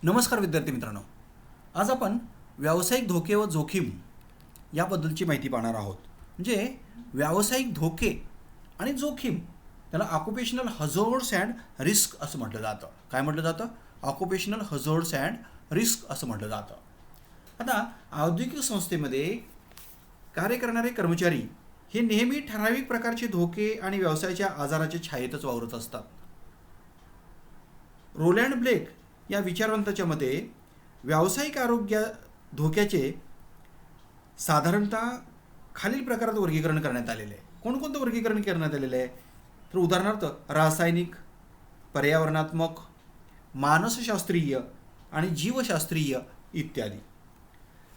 नमस्कार विद्यार्थी मित्रांनो. आज आपण व्यावसायिक धोके व जोखीम याबद्दलची माहिती पाहणार आहोत. म्हणजे व्यावसायिक धोके आणि जोखीम त्याला ऑक्युपेशनल हझार्ड्स अँड रिस्क असं म्हटलं जातं. काय म्हटलं जातं? ऑक्युपेशनल हझार्ड्स अँड रिस्क असं म्हटलं जातं. आता औद्योगिक संस्थेमध्ये कार्य करणारे कर्मचारी हे नेहमी ठराविक प्रकारचे धोके आणि व्यवसायाच्या आजाराच्या छायेतच वावरत असतात. रोलँड ब्लेक या विचारवंताच्या मते व्यावसायिक आरोग्य धोक्याचे साधारणतः खालील प्रकारात वर्गीकरण करण्यात आलेले आहे. कोणकोणतं वर्गीकरण करण्यात आलेलं आहे? तर उदाहरणार्थ रासायनिक, पर्यावरणात्मक, मानसशास्त्रीय आणि जीवशास्त्रीय इत्यादी.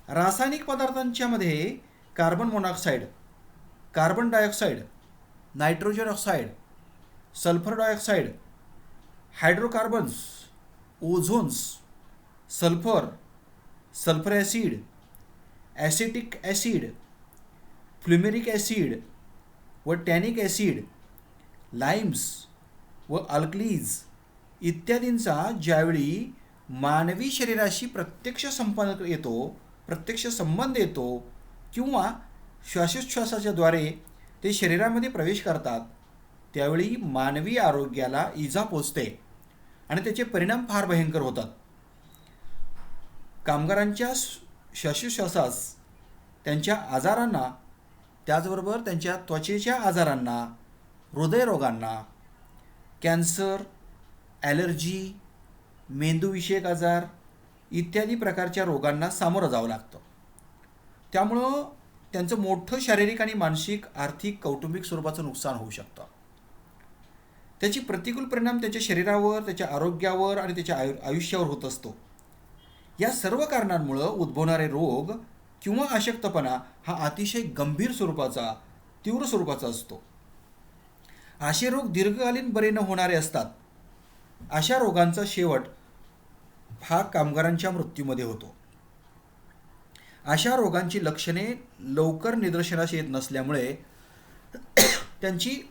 रासायनिक पदार्थांच्या मध्ये carbon monoxide, carbon dioxide, nitrogen oxide, sulphur dioxide, hydrocarbons, ozones, sulphur, sulphur acid, acetic acid, fumaric acid व टॅनिक ॲसिड, लाईम्स व अल्कलीज इत्यादींचा ज्यावेळी मानवी शरीराशी प्रत्यक्ष संबंध येतो किंवा श्वासोच्छ्वासाच्या द्वारे ते शरीरामध्ये प्रवेश करतात त्यावेळी मानवी आरोग्याला इजा पोचते आणि त्याचे परिणाम फार भयंकर होतात. कामगारांच्या श्वासोच्छ्वासास, त्यांच्या आजारांना, त्याचबरोबर त्यांच्या त्वचेच्या आजारांना, हृदयरोगांना, कॅन्सर, ॲलर्जी, मेंदूविषयक आजार इत्यादी प्रकारच्या रोगांना सामोरं जावं लागतं. त्यामुळं त्यांचं मोठं शारीरिक आणि मानसिक, आर्थिक, कौटुंबिक स्वरूपाचं नुकसान होऊ शकतं. त्याची प्रतिकूल परिणाम त्याच्या शरीरावर, त्याच्या आरोग्यावर आणि त्याच्या आयुष्यावर होत असतो. या सर्व कारणांमुळं उद्भवणारे रोग किंवा अशक्तपणा हा अतिशय गंभीर स्वरूपाचा, तीव्र स्वरूपाचा असतो. असे रोग दीर्घकालीन बरे न होणारे असतात. अशा रोगांचा शेवट हा कामगारांच्या मृत्यूमध्ये होतो. अशा रोगांची लक्षणे लवकर निदर्शनास येत नसल्यामुळे त्यांची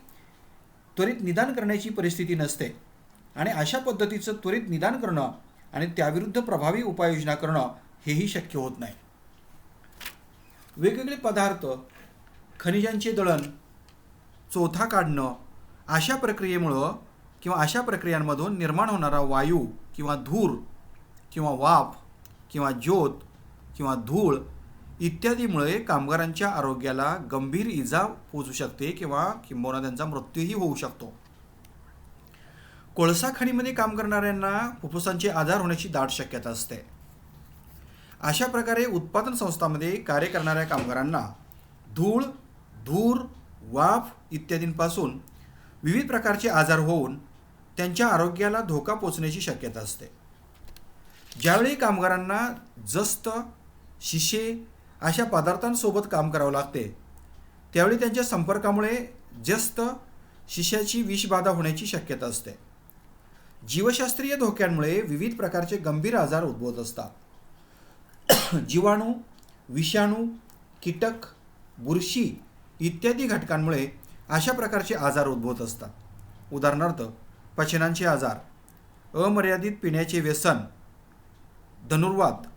त्वरित निदान करण्याची परिस्थिती नसते आणि अशा पद्धतीचं त्वरित निदान करणं आणि त्याविरुद्ध प्रभावी उपाययोजना करणं हेही शक्य होत नाही. वेगवेगळे पदार्थ, खनिजांचे दळण, चोथा काढणं अशा प्रक्रियेमुळं किंवा अशा प्रक्रियांमधून निर्माण होणारा वायू किंवा धूर किंवा वाफ किंवा ज्योत किंवा धूळ इत्यादीमुळे कामगारांच्या आरोग्याला गंभीर इजा पोचू शकते किंवा किंबहुना त्यांचा मृत्यूही होऊ शकतो. कोळसा खाणीमध्ये काम करणाऱ्यांना फुफ्फुसांचे आजार होण्याची दाट शक्यता असते. अशा प्रकारे उत्पादन संस्थांमध्ये कार्य करणाऱ्या कामगारांना धूळ, धूर, वाफ इत्यादींपासून विविध प्रकारचे आजार होऊन त्यांच्या आरोग्याला धोका पोचण्याची शक्यता असते. ज्यावेळी कामगारांना जस्त, शिशे अशा पदार्थांसोबत काम करावं लागते त्यावेळी त्यांच्या संपर्कामुळे जस्त, शिशाची विषबाधा होण्याची शक्यता असते. जीवशास्त्रीय धोक्यांमुळे विविध प्रकारचे गंभीर आजार उद्भवत असतात. जीवाणू, विषाणू, कीटक, बुरशी इत्यादी घटकांमुळे अशा प्रकारचे आजार उद्भवत असतात. उदाहरणार्थ पचनाचे आजार, अमर्यादित पिण्याचे व्यसन, धनुर्वात,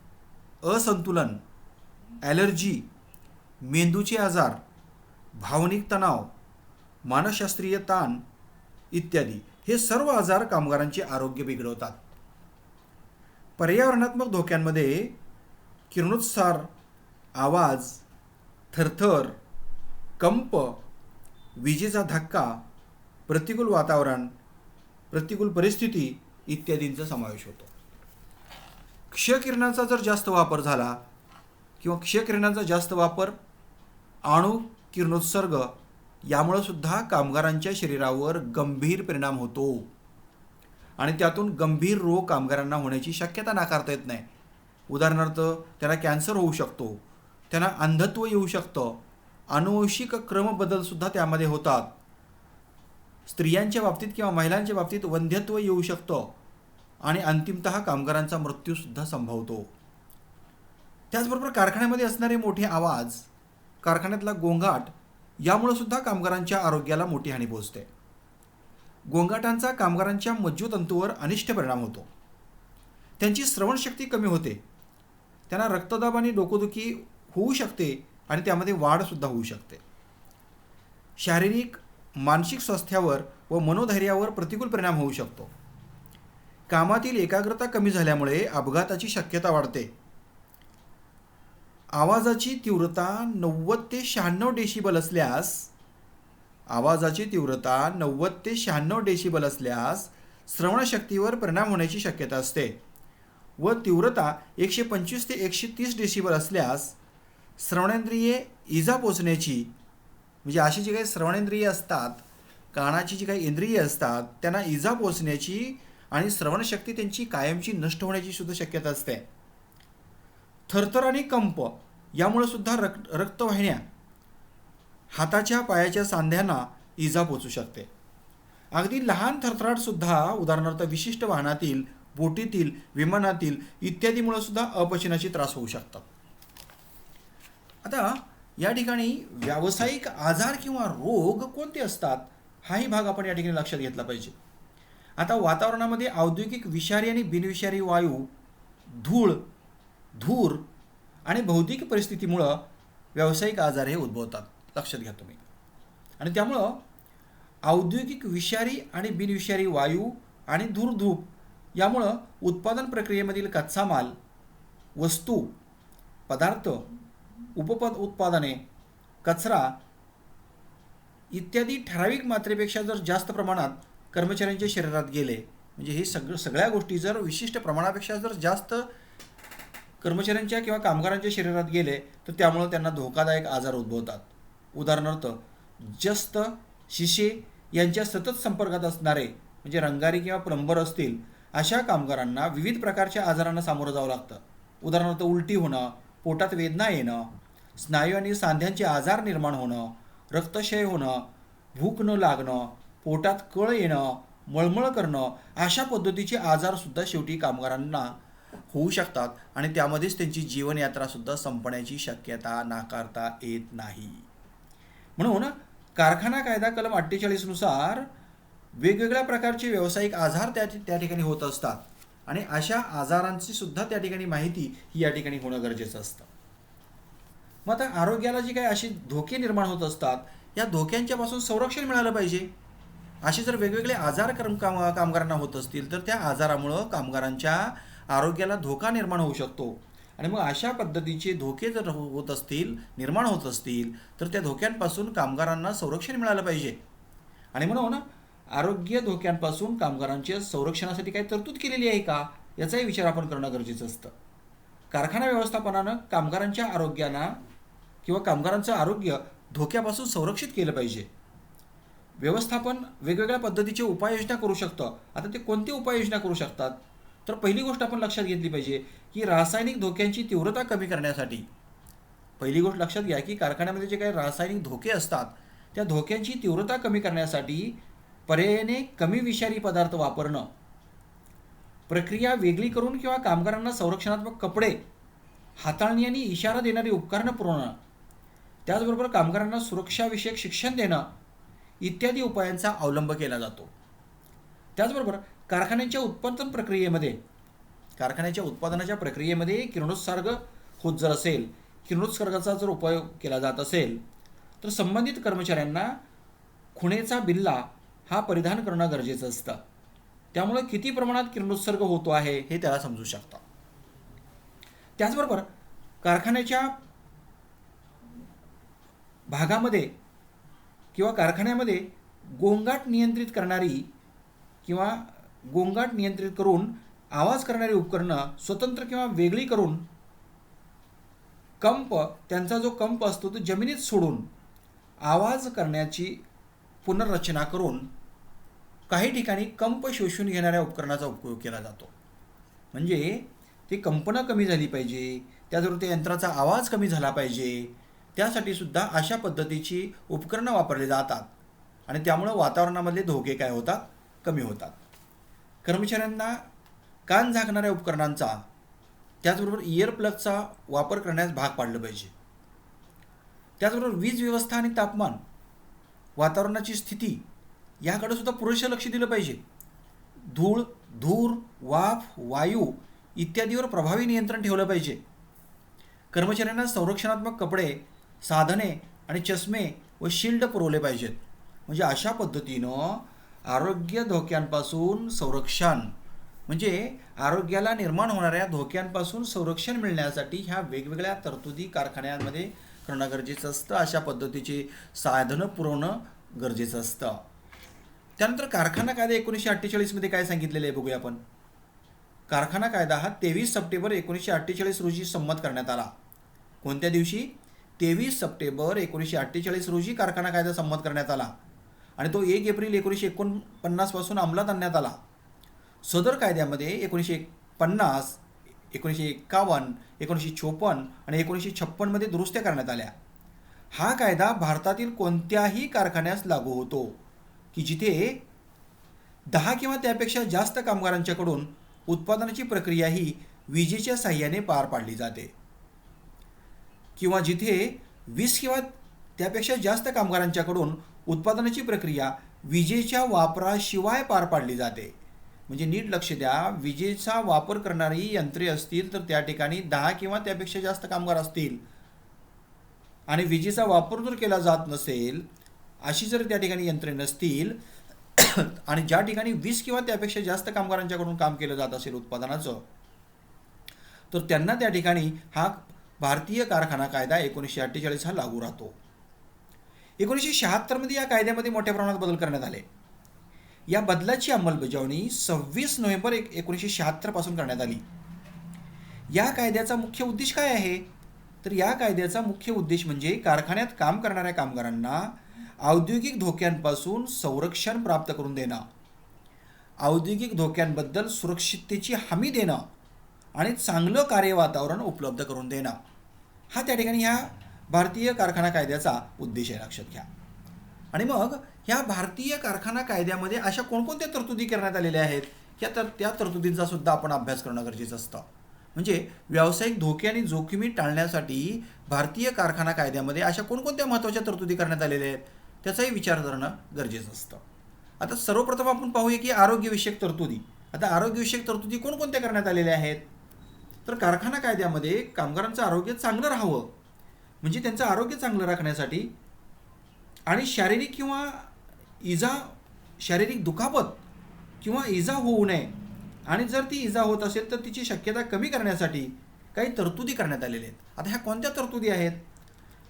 असंतुलन, ॲलर्जी, मेंदूचे आजार, भावनिक तणाव, मानसशास्त्रीय ताण इत्यादी हे सर्व आजार कामगारांचे आरोग्य बिघडवतात. पर्यावरणात्मक धोक्यांमध्ये किरणोत्सार, आवाज, थरथर, कंप, विजेचा धक्का, प्रतिकूल वातावरण, प्रतिकूल परिस्थिती इत्यादींचा समावेश होतो. क्षकिरणांचा जर जास्त वापर झाला किंवा क्षकिरणांचा जास्त वापर, अणु किरणोत्सर्ग यामुळे सुद्धा कामगारांच्या शरीरावर गंभीर परिणाम होतो आणि त्यातून गंभीर रोग कामगारांना होण्याची शक्यता नाकारता येत नाही. उदाहरणार्थ त्यांना कॅन्सर होऊ शकतो, त्यांना अंधत्व येऊ शकतं, अनुवंशिक क्रमबदलसुद्धा त्यामध्ये होतात. स्त्रियांच्या बाबतीत किंवा महिलांच्या बाबतीत वंध्यत्व येऊ शकतं आणि अंतिमतः कामगारांचा मृत्यूसुद्धा संभवतो. त्याचबरोबर कारखान्यामध्ये असणारे मोठे आवाज, कारखान्यातला गोंगाट यामुळे सुद्धा कामगारांच्या आरोग्याला मोठी हानी पोहोचते. गोंगाटांचा कामगारांच्या मज्जातंतूवर अनिष्ट परिणाम होतो. त्यांची श्रवणशक्ती कमी होते, त्यांना रक्तदाब आणि डोकेदुखी होऊ शकते आणि त्यामध्ये वाढसुद्धा होऊ शकते. शारीरिक मानसिक स्वास्थ्यावर व मनोधैर्यावर प्रतिकूल परिणाम होऊ शकतो. कामातील एकाग्रता कमी झाल्यामुळे अपघाताची शक्यता वाढते. आवाजाची तीव्रता 90 ते 96 डेसिबल असल्यास श्रवणशक्तीवर परिणाम होण्याची शक्यता असते व तीव्रता 125 ते 130 डेसिबल असल्यास श्रवणेंद्रिये इजा पोचण्याची, म्हणजे अशी जी काही श्रवणेंद्रिये असतात, कानाची जी काही इंद्रिये असतात, त्यांना इजा पोचण्याची आणि श्रवणशक्ती त्यांची कायमची नष्ट होण्याची सुद्धा शक्यता असते. थरथर आणि कंप यामुळे सुद्धा रक्तवाहिन्या, हाताच्या पायाच्या सांध्यांना इजा पोचू शकते. अगदी लहान थरथराटसुद्धा, उदाहरणार्थ विशिष्ट वाहनातील, बोटीतील, विमानातील इत्यादीमुळे सुद्धा अपचनाचे त्रास होऊ शकतात. आता या ठिकाणी व्यावसायिक आजार किंवा रोग कोणते असतात हाही भाग आपण या ठिकाणी लक्षात घेतला पाहिजे. आता वातावरणामध्ये औद्योगिक विषारी आणि बिनविषारी वायू, धूळ, धूर आणि भौतिक परिस्थितीमुळं व्यावसायिक आजार हे उद्भवतात, लक्षात घ्या तुम्ही. आणि त्यामुळं औद्योगिक विषारी आणि बिनविषारी वायू आणि धूर यामुळं उत्पादन प्रक्रियेमधील कच्चा माल, वस्तू, पदार्थ, उत्पादने, कचरा इत्यादी ठराविक मात्रेपेक्षा जर जास्त प्रमाणात कर्मचाऱ्यांच्या शरीरात गेले, म्हणजे हे सगळ्या गोष्टी जर विशिष्ट प्रमाणापेक्षा जर जास्त कर्मचाऱ्यांच्या किंवा कामगारांच्या शरीरात गेले तर त्यामुळे त्यांना धोकादायक आजार उद्भवतात. उदाहरणार्थ जस्त, शिशे यांच्या सतत संपर्कात असणारे, म्हणजे रंगारी किंवा प्लंबर असतील, अशा कामगारांना विविध प्रकारच्या आजारांना सामोरं जावं लागतं. उदाहरणार्थ उलटी होणं, पोटात वेदना येणं, स्नायू आणि सांध्यांचे आजार निर्माण होणं, रक्तक्षय होणं, भूक न लागणं, पोटात कळ येणं, मळमळ करणं, अशा पद्धतीचे आजारसुद्धा शेवटी कामगारांना होऊ शकतात आणि त्यामध्येच त्यांची जीवनयात्रासुद्धा संपण्याची शक्यता नाकारता येत नाही. म्हणून कारखाना कायदा कलम 48 नुसार वेगवेगळ्या प्रकारचे व्यावसायिक आजार त्या ठिकाणी होत असतात आणि अशा आजारांची सुद्धा त्या ठिकाणी माहिती ही या ठिकाणी होणं गरजेचं असतं. मग आता आरोग्याला जी काही अशी धोके निर्माण होत असतात, या धोक्यांच्यापासून संरक्षण मिळालं पाहिजे. असे जर वेगवेगळे आजार कामगारांना होत असतील तर त्या आजारामुळं कामगारांच्या आरोग्याला धोका निर्माण होऊ शकतो आणि मग अशा पद्धतीचे धोके जर निर्माण होत असतील तर त्या धोक्यांपासून कामगारांना संरक्षण मिळालं पाहिजे. आणि म्हणून आरोग्य धोक्यांपासून कामगारांच्या संरक्षणासाठी काही तरतूद केलेली आहे का याचाही विचार आपण करणं गरजेचं असतं. कारखाना व्यवस्थापनानं कामगारांच्या आरोग्याला किंवा कामगारांचं आरोग्य धोक्यापासून संरक्षित केलं पाहिजे. व्यवस्थापन वेगवेगळ्या पद्धतीचे उपाययोजना करू शकतं. आता ते कोणते उपाययोजना करू शकतात तर पहिली गोष्ट आपण लक्षात घेतली पाहिजे की रासायनिक धोक्यांची तीव्रता कमी करण्यासाठी, पहिली गोष्ट लक्षात घ्या की कारखान्यामध्ये जे काही रासायनिक धोके असतात त्या धोक्यांची तीव्रता कमी करण्यासाठी पर्यायाने कमी विषारी पदार्थ वापरणं, प्रक्रिया वेगळी करून किंवा कामगारांना संरक्षणात्मक कपडे, हाताळणी आणि इशारा देणारी उपकरणं पुरवणं, त्याचबरोबर कामगारांना सुरक्षाविषयक शिक्षण देणं इत्यादी उपायांचा अवलंब केला जातो. त्याचबरोबर कारखान्याच्या उत्पादनाच्या प्रक्रियेमध्ये किरणोत्सर्ग होत जर असेल, किरणोत्सर्गाचा जर उपयोग केला जात असेल तर संबंधित कर्मचाऱ्यांना खुणेचा बिल्ला हा परिधान करणं गरजेचं असतं. त्यामुळे किती प्रमाणात किरणोत्सर्ग होतो आहे हे त्याला समजू शकतं. त्याचबरोबर कारखान्याच्या भागामध्ये किंवा कारखान्यामध्ये गोंगाट नियंत्रित करणारी किंवा गोंगाट नियंत्रित करून आवाज करणारी उपकरणं स्वतंत्र किंवा वेगळी करून त्यांचा जो कंप असतो तो जमिनीत सोडून आवाज करण्याची पुनर्रचना करून काही ठिकाणी कंप शोषून घेणाऱ्या उपकरणाचा उपयोग केला जातो. म्हणजे ती कंपनं कमी झाली पाहिजे, त्याचबरोबर त्या यंत्राचा आवाज कमी झाला पाहिजे, त्यासाठी सुद्धा अशा पद्धतीची उपकरणं वापरली जातात आणि त्यामुळं वातावरणामधले धोके काय होतात, कमी होतात. कर्मचाऱ्यांना कान झाकणाऱ्या उपकरणांचा त्याचबरोबर इयर प्लगचा वापर करण्यास भाग पाडलं पाहिजे. त्याचबरोबर वीज व्यवस्था आणि तापमान, वातावरणाची स्थिती याकडे सुद्धा पुरेसं लक्ष दिलं पाहिजे. धूळ, धूर, वाफ, वायू इत्यादीवर प्रभावी नियंत्रण ठेवलं पाहिजे. कर्मचाऱ्यांना संरक्षणात्मक कपडे, साधने आणि चष्मे व शिल्ड पुरवले पाहिजेत. म्हणजे अशा पद्धतीनं आरोग्य धोक्यांपासून संरक्षण, म्हणजे आरोग्याला निर्माण होणाऱ्या धोक्यांपासून संरक्षण मिळण्यासाठी ह्या वेगवेगळ्या तरतुदी कारखान्यांमध्ये करणं गरजेचं असतं. अशा पद्धतीची साधनं पुरवणं गरजेचं असतं. त्यानंतर कारखाना कायदा 1948 काय सांगितलेलं आहे बघूया आपण. कारखाना कायदा हा 23 सप्टेंबर 1948 रोजी संमत करण्यात आला. कोणत्या दिवशी? 23 सप्टेंबर 1948 रोजी कारखाना कायदा संमत करण्यात आला आणि तो 1 एप्रिल 1949 पासून अंमलात आणण्यात आला. सदर कायद्यामध्ये 1950, 1951, 1954 आणि 1956 मध्ये दुरुस्त्या करण्यात आल्या. हा कायदा भारतातील कोणत्याही कारखान्यास लागू होतो की जिथे 10 किंवा त्यापेक्षा जास्त कामगारांच्याकडून उत्पादनाची प्रक्रिया ही विजेच्या साहाय्याने पार पाडली जाते, किंवा जिथे 20 किंवा त्यापेक्षा जास्त कामगारांच्याकडून उत्पादनाची प्रक्रिया विजेच्या वापराशिवाय पार पाडली जाते. म्हणजे नीट लक्ष द्या, विजेचा वापर करणारी यंत्रे असतील तर त्या ठिकाणी 10 किंवा त्यापेक्षा जास्त कामगार असतील आणि विजेचा वापर जर केला जात नसेल, अशी जर त्या ठिकाणी यंत्रे नसतील आणि ज्या ठिकाणी 20 किंवा त्यापेक्षा जास्त कामगारांच्याकडून काम केलं जात असेल उत्पादनाचं, तर त्यांना त्या ठिकाणी हा भारतीय कारखाना कायदा 1948 हा लागू राहतो. 1976 मध्ये या कायद्यामध्ये मोठ्या प्रमाणात बदल करण्यात आले. या बदलाची अंमलबजावणी 26 नोव्हेंबर 1976 पासून करण्यात आली. या कायद्याचा मुख्य उद्देश काय आहे? तर या कायद्याचा मुख्य उद्देश म्हणजे कारखान्यात काम करणाऱ्या कामगारांना औद्योगिक धोक्यांपासून संरक्षण प्राप्त करून देणं, औद्योगिक धोक्यांबद्दल सुरक्षिततेची हमी देणं आणि चांगलं कार्य वातावरण उपलब्ध करून देणं, हा त्या ठिकाणी ह्या भारतीय कारखाना कायद्याचा उद्देश आहे, लक्षात घ्या. आणि मग ह्या भारतीय कारखाना कायद्यामध्ये अशा कोणकोणत्या तरतुदी करण्यात आलेल्या आहेत, त्या तरतुदींचा सुद्धा आपण अभ्यास करणं गरजेचं असतं. म्हणजे व्यावसायिक धोके आणि जोखमी टाळण्यासाठी भारतीय कारखाना कायद्यामध्ये अशा कोणकोणत्या महत्त्वाच्या तरतुदी करण्यात आलेल्या आहेत, त्याचाही विचार करणं गरजेचं असतं. आता सर्वप्रथम आपण पाहूया की आरोग्यविषयक तरतुदी. आता आरोग्यविषयक तरतुदी कोणकोणत्या करण्यात आलेल्या आहेत? तर कारखाना कायद्यामध्ये कामगारांचं आरोग्य चांगलं राहावं, म्हणजे त्यांचं आरोग्य चांगलं राखण्यासाठी आणि शारीरिक दुखापत किंवा इजा होऊ नये, आणि जर ती इजा होत असेल तर तिची शक्यता कमी करण्यासाठी काही तरतुदी करण्यात आलेल्या आहेत. आता ह्या कोणत्या तरतुदी आहेत?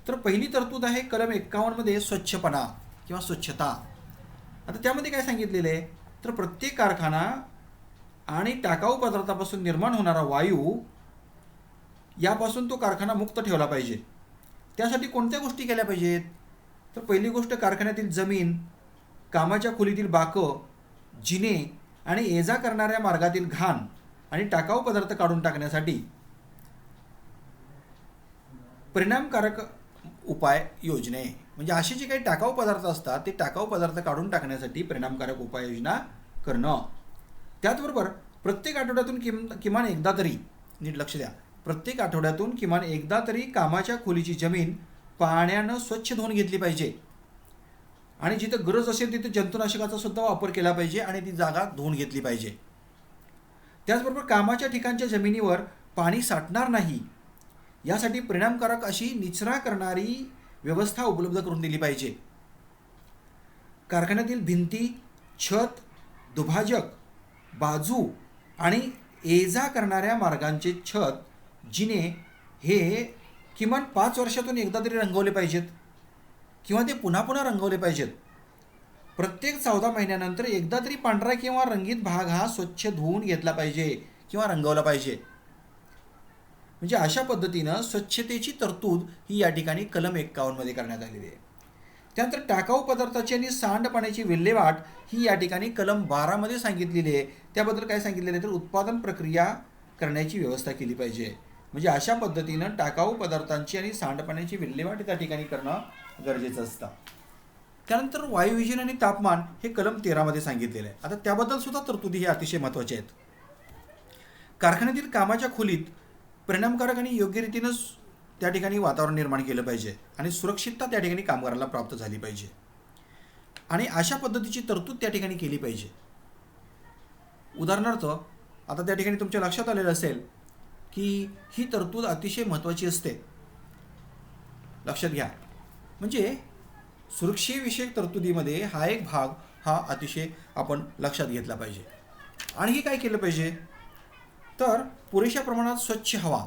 तर पहिली तरतूद आहे कलम 51 मध्ये स्वच्छपणा किंवा स्वच्छता. आता त्यामध्ये काय सांगितलेलं आहे? तर प्रत्येक कारखाना आणि टाकाऊ पदार्थापासून निर्माण होणारा वायू यापासून तो कारखाना मुक्त ठेवला पाहिजे. त्यासाठी कोणत्या गोष्टी केल्या पाहिजेत? तर पहिली गोष्ट, कारखान्यातील जमीन, कामाच्या खोलीतील बाकं, जिने आणि ये जा करणाऱ्या मार्गातील घाण आणि टाकाऊ पदार्थ काढून टाकण्यासाठी परिणामकारक उपाय योजने. म्हणजे असे जे काही टाकाऊ पदार्थ असतात ते टाकाऊ पदार्थ काढून टाकण्यासाठी परिणामकारक उपाययोजना करणं. त्याचबरोबर प्रत्येक आठवड्यातून किमान एकदा तरी, नीट लक्ष द्या, प्रत्येक आठवड्यातून किमान एकदा तरी कामाच्या खोलीची जमीन पाण्यानं स्वच्छ धुवून घेतली पाहिजे आणि जिथं गरज असेल तिथे जंतुनाशकाचा सुद्धा वापर केला पाहिजे आणि ती जागा धुवून घेतली पाहिजे. त्याचबरोबर कामाच्या ठिकाणच्या जमिनीवर पाणी साठणार नाही यासाठी परिणामकारक अशी निचरा करणारी व्यवस्था उपलब्ध करून दिली पाहिजे. कारखान्यातील भिंती, छत, दुभाजक, बाजू आणि ये जा करणाऱ्या मार्गांचे छत, जिने हे किमान 5 वर्षातून एकदा तरी रंगवले पाहिजेत किंवा ते पुन्हा पुन्हा रंगवले पाहिजेत. प्रत्येक 14 महिन्यानंतर एकदा तरी पांढरा किंवा रंगीत भाग हा स्वच्छ धुवून घेतला पाहिजे किंवा रंगवला पाहिजे. म्हणजे अशा पद्धतीनं स्वच्छतेची तरतूद ही या ठिकाणी कलम 51 मध्ये करण्यात आलेली आहे. त्यानंतर टाकाऊ पदार्थाची आणि सांडपाण्याची विल्हेवाट ही या ठिकाणी कलम 12 मध्ये सांगितलेली आहे. त्याबद्दल काय सांगितलेलं आहे? तर उत्पादन प्रक्रिया करण्याची व्यवस्था केली पाहिजे. म्हणजे अशा पद्धतीनं टाकाऊ पदार्थांची आणि सांडपाण्याची विल्हेवाट त्या ठिकाणी करणं गरजेचं असतं. त्यानंतर वायुविजन आणि तापमान हे कलम 13 मध्ये सांगितलेलं आहे. आता त्याबद्दल सुद्धा तरतुदी हे अतिशय महत्त्वाचे आहेत. कारखान्यातील कामाच्या खोलीत परिणामकारक आणि योग्य रीतीनं त्या ठिकाणी वातावरण निर्माण केलं पाहिजे आणि सुरक्षितता त्या ठिकाणी कामगाराला प्राप्त झाली पाहिजे आणि अशा पद्धतीची तरतूद त्या ठिकाणी केली पाहिजे. उदाहरणार्थ आता त्या ठिकाणी तुमच्या लक्षात आलेलं असेल की ही तरतूद अतिशय महत्त्वाची असते. लक्षात घ्या. म्हणजे सुरक्षेविषयक तरतुदीमध्ये हा एक भाग हा अतिशय आपण लक्षात घेतला पाहिजे. आणखी काय केलं पाहिजे तर पुरेशा प्रमाणात स्वच्छ हवा,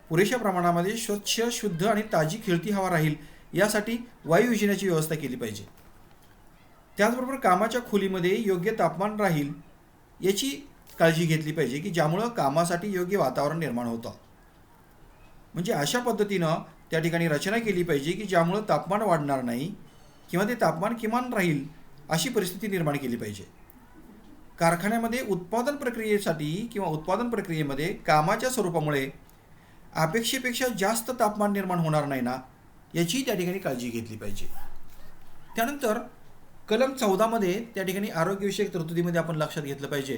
पुरेशा प्रमाणामध्ये स्वच्छ, शुद्ध आणि ताजी खेळती हवा राहील यासाठी वायू विजण्याची व्यवस्था केली पाहिजे. त्याचबरोबर कामाच्या खोलीमध्ये योग्य तापमान राहील याची काळजी घेतली पाहिजे की ज्यामुळं कामासाठी योग्य वातावरण निर्माण होतं. म्हणजे अशा पद्धतीनं त्या ठिकाणी रचना केली पाहिजे की ज्यामुळं तापमान वाढणार नाही किंवा ते तापमान किमान राहील अशी परिस्थिती निर्माण केली पाहिजे. कारखान्यामध्ये उत्पादन प्रक्रियेसाठी किंवा उत्पादन प्रक्रियेमध्ये कामाच्या स्वरूपामुळे अपेक्षेपेक्षा जास्त तापमान निर्माण होणार नाही ना याची त्या ठिकाणी काळजी घेतली पाहिजे. त्यानंतर कलम 14 मध्ये त्या ठिकाणी आरोग्यविषयक तरतुदीमध्ये आपण लक्षात घेतलं पाहिजे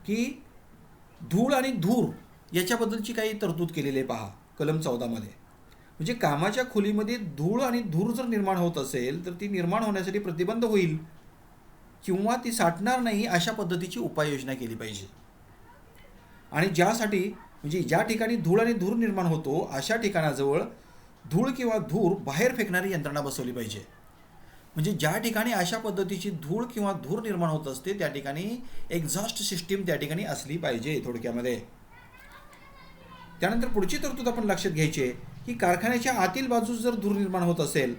की धूळ आणि धूर याच्याबद्दलची काही तरतूद केलेली आहे. पहा कलम 14 मध्ये. म्हणजे कामाच्या खोलीमध्ये धूळ आणि धूर जर निर्माण होत असेल तर ती निर्माण होण्यासाठी प्रतिबंध होईल किंवा ती साठणार नाही अशा पद्धतीची उपाययोजना केली पाहिजे. आणि ज्यासाठी म्हणजे ज्या ठिकाणी धूळ आणि धूर निर्माण होतो अशा ठिकाणाजवळ धूळ किंवा धूर बाहेर फेकणारी यंत्रणा बसवली पाहिजे. म्हणजे ज्या ठिकाणी अशा पद्धतीची धूळ किंवा धूर निर्माण होत असते त्या ठिकाणी एक्झॉस्ट सिस्टीम त्या ठिकाणी असली पाहिजे थोडक्यामध्ये. त्यानंतर पुढची तरतूद आपण लक्षात घ्यायची आहे की कारखान्याच्या आतील बाजूस जर धूर निर्माण होत असेल,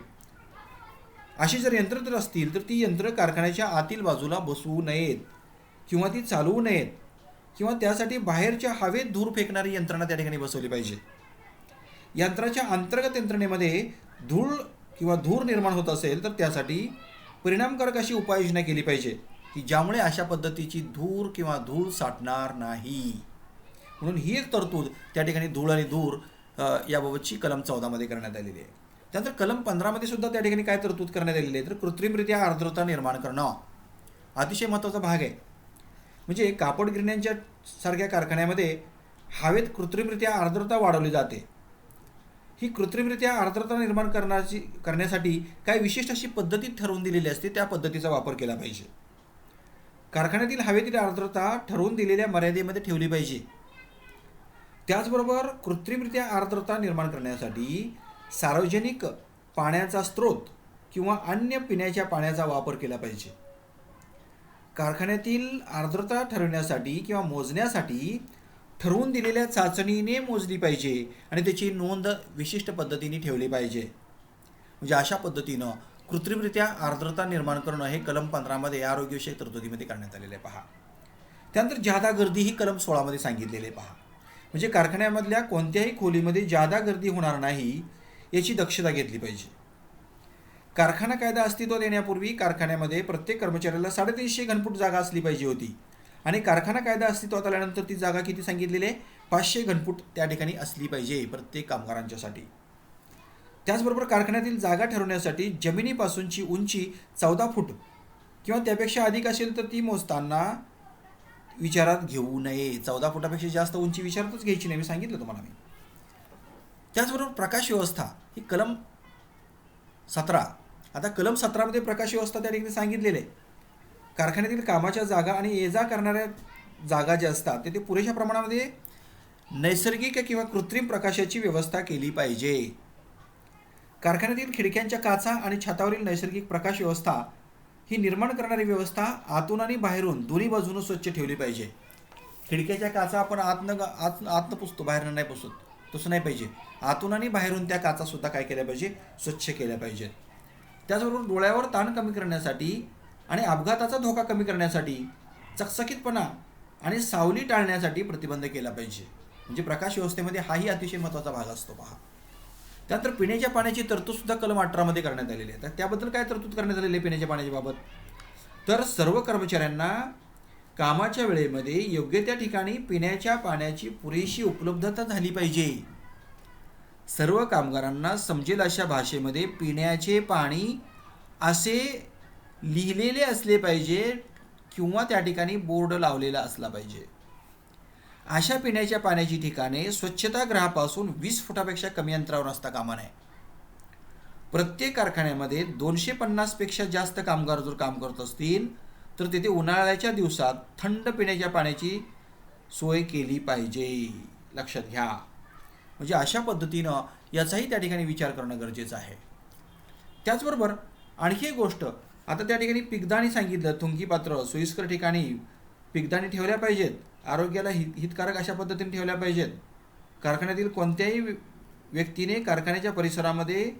अशी जर यंत्र जर असतील तर ती यंत्र कारखान्याच्या आतील बाजूला बसवू नयेत किंवा ती चालवू नयेत किंवा त्यासाठी बाहेरच्या हवेत धूर फेकणारी यंत्रणा त्या ठिकाणी बसवली पाहिजे. यंत्राच्या अंतर्गत यंत्रणेमध्ये धूळ किंवा धूर निर्माण होत असेल तर त्यासाठी परिणामकारक अशी उपाययोजना केली पाहिजे की ज्यामुळे अशा पद्धतीची धूर किंवा धूळ साठणार नाही. म्हणून ही एक तरतूद त्या ठिकाणी धूळ आणि धूर याबाबतची कलम 14 मध्ये करण्यात आलेली आहे. त्यानंतर कलम 15 मध्ये सुद्धा त्या ठिकाणी काय तरतूद करण्यात आलेली आहे तर कृत्रिमरित्या आर्द्रता निर्माण करणं अतिशय महत्त्वाचा भाग आहे. म्हणजे कापड गिरण्यांच्या सारख्या कारखान्यामध्ये हवेत कृत्रिमरित्या आर्द्रता वाढवली जाते. ही कृत्रिमरित्या आर्द्रता निर्माण करण्यासाठी काय विशिष्ट अशी पद्धती ठरवून दिलेली असते, त्या पद्धतीचा वापर केला पाहिजे. कारखान्यातील हवेतील आर्द्रता ठरवून दिलेल्या मर्यादेमध्ये ठेवली पाहिजे. त्याचबरोबर कृत्रिमरित्या आर्द्रता निर्माण करण्यासाठी सार्वजनिक पाण्याचा स्रोत किंवा अन्य पिण्याच्या पाण्याचा वापर केला पाहिजे. कारखान्यातील आर्द्रता ठरवण्यासाठी किंवा मोजण्यासाठी ठरवून दिलेल्या चाचणीने मोजली पाहिजे आणि त्याची नोंद विशिष्ट पद्धतीने ठेवली पाहिजे. म्हणजे अशा पद्धतीनं कृत्रिमरित्या आर्द्रता निर्माण करणं हे कलम 15 मध्ये आरोग्यविषयक तरतुदीमध्ये करण्यात आलेले आहे. पहा. त्यानंतर जादा गर्दी ही कलम 16 मध्ये सांगितलेली आहे. पहा. म्हणजे कारखान्यामधल्या कोणत्याही खोलीमध्ये जादा गर्दी होणार नाही याची दक्षता घेतली पाहिजे. कारखाना कायदा अस्तित्वात येण्यापूर्वी कारखान्यामध्ये प्रत्येक कर्मचाऱ्याला 350 घनफूट जागा असली पाहिजे होती आणि कारखाना कायदा अस्तित्वात आल्यानंतर ती जागा किती सांगितलेली आहे 500 घनफूट त्या ठिकाणी असली पाहिजे प्रत्येक कामगारांच्यासाठी. त्याचबरोबर कारखान्यातील जागा ठरवण्यासाठी जमिनीपासूनची उंची 14 फूट किंवा त्यापेक्षा अधिक असेल तर ती मोजताना विचारात घेऊ नये. 14 फुटापेक्षा जास्त उंची विचारातच घ्यायची नाही, मी सांगितलं तुम्हाला. त्याचबरोबर प्रकाश व्यवस्था ही कलम 17. आता कलम 17 मध्ये प्रकाश व्यवस्था त्या ठिकाणी सांगितलेली आहे. कारखान्यातील कामाच्या जागा आणि ये जा करणाऱ्या जागा ज्या असतात ते पुरेशा प्रमाणामध्ये नैसर्गिक किंवा कृत्रिम प्रकाशाची व्यवस्था केली पाहिजे. कारखान्यातील खिडक्यांच्या काचा आणि छतावरील नैसर्गिक प्रकाश व्यवस्था ही निर्माण करणारी व्यवस्था आतून आणि बाहेरून दोन्ही बाजूने स्वच्छ ठेवली पाहिजे. खिडक्याच्या काचा आपण आतनं पुसतो, बाहेरनं नाही पुसत, तसं नाही पाहिजे. आतून आणि बाहेरून त्या काचा सुद्धा काय केल्या पाहिजे, स्वच्छ केल्या पाहिजेत. त्याचबरोबर डोळ्यावर ताण कमी करण्यासाठी आणि अपघाताचा धोका कमी करण्यासाठी चकचकीतपणा आणि सावली टाळण्यासाठी प्रतिबंध केला पाहिजे. म्हणजे प्रकाश व्यवस्थेमध्ये हाही अतिशय महत्त्वाचा भाग असतो. पहा. त्यानंतर पिण्याच्या पाण्याची तरतूद सुद्धा कलम 18 मध्ये करण्यात आलेली आहे. तर त्याबद्दल काय तरतूद करण्यात आलेली आहे पिण्याच्या पाण्याच्या बाबत तर सर्व कर्मचाऱ्यांना कामाच्या वेळेमध्ये योग्य त्या ठिकाणी पिण्याच्या पाण्याची पुरेशी उपलब्धता झाली पाहिजे. सर्व कामगारांना समजेल अशा भाषेमध्ये पिण्याचे पाणी असे लिहिलेले असले पाहिजे किंवा त्या ठिकाणी बोर्ड लावलेला असला पाहिजे. अशा पिण्याच्या पाण्याची ठिकाणे स्वच्छतागृहापासून 20 फुटापेक्षा कमी अंतरावर असता कामा नये. प्रत्येक कारखान्यामध्ये 250 पेक्षा जास्त कामगार जर काम करत असतील तर तिथे उन्हाळ्याच्या दिवसात थंड पिण्याच्या पाण्याची सोय केली पाहिजे. लक्षात घ्या. म्हणजे अशा पद्धतीनं याचाही त्या ठिकाणी विचार करणं गरजेचं आहे. त्याचबरोबर आणखी एक गोष्ट, आता त्या ठिकाणी पिकदाणी सांगितलं, थुंकी पात्र सोयीस्कर ठिकाणी पिकदाणी ठेवल्या पाहिजेत, आरोग्याला हितकारक अशा पद्धतीने ठेवल्या पाहिजेत. कारखान्यातील कोणत्याही व्यक्तीने कारखान्याच्या परिसरामध्ये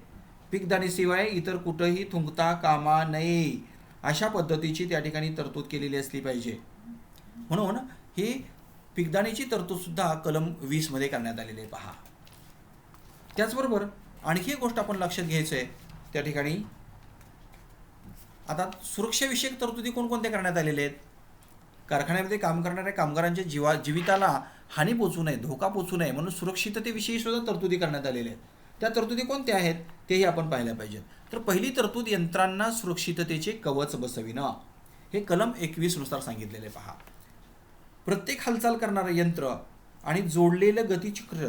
पिकदाणीशिवाय इतर कुठंही थुंकता कामा नये, अशा पद्धतीची त्या ठिकाणी तरतूद केलेली असली पाहिजे. म्हणून ही पिकदाणीची तरतूदसुद्धा कलम 20 मध्ये करण्यात आलेली आहे. पहा, त्याचबरोबर आणखी एक गोष्ट आपण लक्षात घ्यायचं आहे त्या ठिकाणी. आता सुरक्षाविषयक तरतुदी कोणकोणत्या करण्यात आलेल्या आहेत? कारखान्यामध्ये काम करणाऱ्या कामगारांच्या जीविताला हानी पोचू नये, धोका पोचू नये म्हणून सुरक्षिततेविषयी सुद्धा तरतुदी करण्यात आलेल्या आहेत. त्या तरतुदी कोणत्या आहेत तेही आपण पाहायला पाहिजे. तर पहिली तरतूद, यंत्रांना सुरक्षिततेचे कवच बसविणं, हे कलम 21 नुसार सांगितलेले. पहा, प्रत्येक हालचाल करणारं यंत्र आणि जोडलेलं गतिचक्र,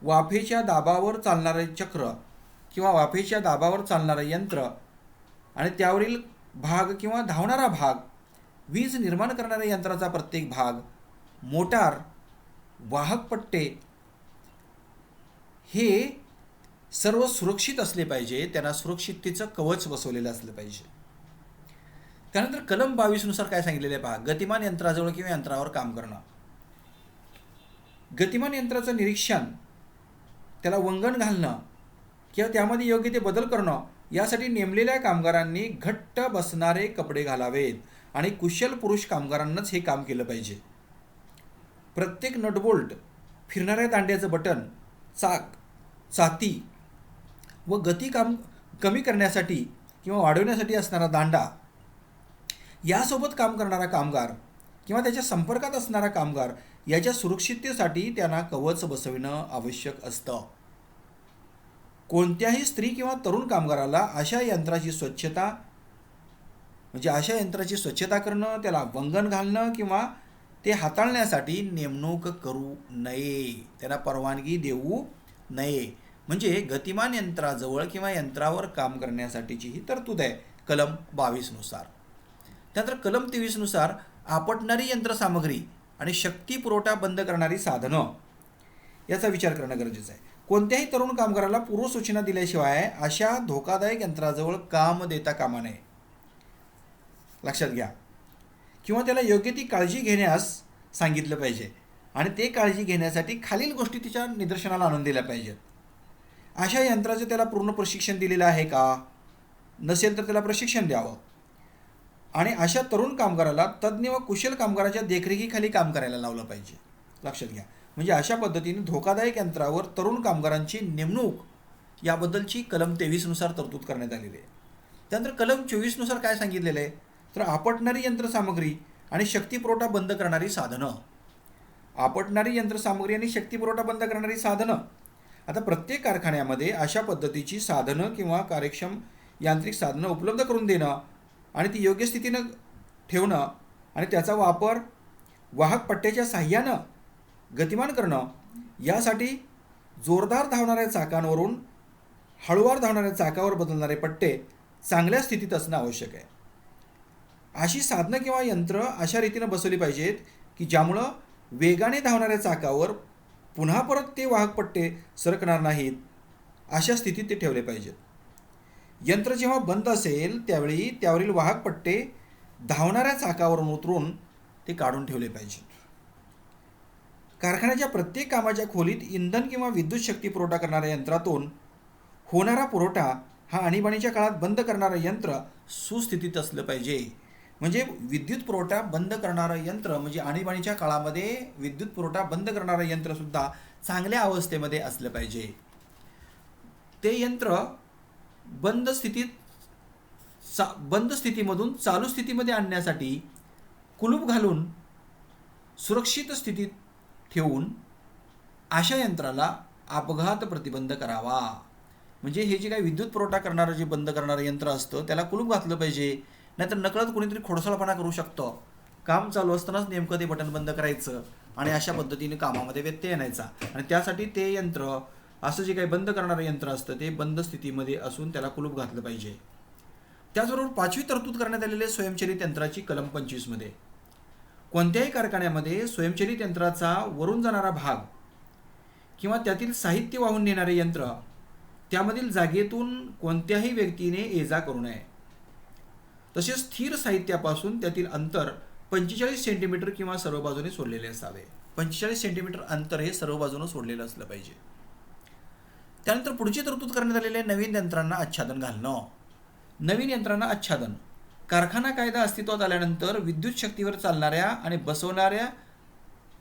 वाफेच्या दाबावर चालणारे चक्र किंवा वाफेच्या दाबावर चालणारं यंत्र आणि त्यावरील भाग किंवा धावणारा भाग, वीज निर्माण करणाऱ्या यंत्राचा प्रत्येक भाग, मोटार, वाहक पट्टे, हे सर्व सुरक्षित असले पाहिजे. त्यांना सुरक्षिततेचं कवच बसवलेलं असलं पाहिजे. त्यानंतर कलम 22 नुसार काय सांगितलेलं आहे? पहा, गतिमान यंत्राजवळ किंवा यंत्रावर काम करणं. गतिमान यंत्राचं निरीक्षण, त्याला वंगण घालणं किंवा त्यामध्ये योग्य ते बदल करणं, यासाठी नेमलेल्या कामगारांनी घट्ट बसणारे कपडे घालावेत आणि कुशल पुरुष कामगारांनाच हे काम केलं पाहिजे. प्रत्येक नटबोल्ट, फिरणाऱ्या दांड्याचं बटन, चाक, चाती व गती कमी करण्यासाठी किंवा वाढवण्यासाठी असणारा दांडा, यासोबत काम करणारा कामगार किंवा त्याच्या संपर्कात असणारा कामगार याच्या सुरक्षिततेसाठी त्यांना कवच बसविणं आवश्यक असतं. कोणत्याही स्त्री किंवा तरुण कामगाराला अशा यंत्राची स्वच्छता करणं, त्याला वंगण घालणं किंवा ते हाताळण्यासाठी नेमणूक करू नये, त्यांना परवानगी देऊ नये. म्हणजे गतिमान यंत्राजवळ किंवा यंत्रावर काम करण्यासाठीची ही तरतूद आहे कलम 22 नुसार. त्यानंतर कलम 23 नुसार आपटणारी यंत्रसामग्री आणि शक्ती पुरवठा बंद करणारी साधनं, याचा विचार करणं गरजेचं आहे. कोणत्याही तरुण कामगाराला पूर्वसूचना दिल्याशिवाय अशा धोकादायक यंत्राजवळ काम देता कामा नये. लक्षात घ्या. किंवा त्याला योग्य ती काळजी घेण्यास सांगितलं पाहिजे आणि ते काळजी घेण्यासाठी खालील गोष्टी तिच्या निदर्शनाला आणून दिल्या पाहिजेत. अशा यंत्राचं त्याला पूर्ण प्रशिक्षण दिलेलं आहे का? नसेल तर त्याला प्रशिक्षण द्यावं. आणि अशा तरुण कामगाराला तज्ज्ञ व कुशल कामगाराच्या देखरेखीखाली काम करायला लावलं पाहिजे. लक्षात घ्या. म्हणजे अशा पद्धतीने धोकादायक यंत्रावर तरुण कामगारांची नेमणूक याबद्दलची कलम 23 नुसार तरतूद करण्यात आलेली आहे. त्यानंतर कलम 24 नुसार काय सांगितलेलं आहे? तर आपटणारी यंत्रसामग्री आणि शक्तीपुरवठा बंद करणारी साधनं. आपटणारी यंत्रसामग्री आणि शक्तीपुरवठा बंद करणारी साधनं. आता प्रत्येक कारखान्यामध्ये अशा पद्धतीची साधनं किंवा कार्यक्षम यांत्रिक साधनं उपलब्ध करून देणं आणि ती योग्य स्थितीनं ठेवणं आणि त्याचा वापर वाहक पट्ट्याच्या साह्यानं गतिमान करणं, यासाठी जोरदार धावणाऱ्या चाकांवरून हळूवार धावणाऱ्या चाकावर बदलणारे पट्टे चांगल्या स्थितीत असणं आवश्यक आहे. अशी साधनं किंवा यंत्र अशा रीतीनं बसवली पाहिजेत की ज्यामुळं वेगाने धावणाऱ्या चाकावर पुन्हा परत ते वाहक पट्टे सरकणार नाहीत, अशा स्थितीत ते ठेवले पाहिजेत. यंत्र जेव्हा बंद असेल त्यावेळी त्यावरील वाहक पट्टे धावणाऱ्या चाकावरून उतरून ते काढून ठेवले पाहिजेत. कारखान्याच्या प्रत्येक कामाच्या खोलीत इंधन किंवा विद्युत शक्ती पुरवठा करणाऱ्या यंत्रातून होणारा पुरवठा हा आणीबाणीच्या काळात बंद करणारं यंत्र सुस्थितीत असलं पाहिजे. म्हणजे विद्युत पुरवठा बंद करणारं यंत्र म्हणजे आणीबाणीच्या काळामध्ये विद्युत पुरवठा बंद करणारं यंत्रसुद्धा चांगल्या अवस्थेमध्ये असलं पाहिजे. ते यंत्र बंद स्थितीमधून चालू स्थितीमध्ये आणण्यासाठी कुलूप घालून सुरक्षित स्थितीत ठेवून अशा यंत्राला अपघात प्रतिबंध करावा. म्हणजे हे जे काही विद्युत पुरवठा करणारं जे बंद करणारं यंत्र असतं त्याला कुलूप घातलं पाहिजे, नाहीतर नकळत कोणीतरी खोडसाळपणा करू शकतं. काम चालू असतानाच नेमकं ते बटन बंद करायचं आणि अशा पद्धतीने कामामध्ये व्यत्यय आणायचा. आणि त्यासाठी ते यंत्र, असं जे काही बंद करणारं यंत्र असतं ते बंद स्थितीमध्ये असून त्याला कुलूप घातलं पाहिजे. त्याचबरोबर 5वी तरतूद करण्यात आलेली स्वयंचलित यंत्राची कलम 25 मध्ये कोणत्याही कारखान्यामध्ये स्वयंचलित यंत्राचा वरून जाणारा भाग किंवा त्यातील साहित्य वाहून नेणारे यंत्र त्यामधील जागेतून कोणत्याही व्यक्तीने ये जा करू नये. तसेच स्थिर साहित्यापासून त्यातील अंतर 45 सेंटीमीटर किंवा सर्व बाजूने सोडलेले असावे. 45 सेंटीमीटर अंतर हे सर्व बाजूने सोडलेलं असलं पाहिजे. त्यानंतर पुढची तरतूद करण्यात आलेले नवीन यंत्रांना आच्छादन घालणं. नवीन यंत्रांना आच्छादन. कारखाना कायदा अस्तित्वात आल्यानंतर विद्युत शक्तीवर चालणाऱ्या आणि बसवणाऱ्या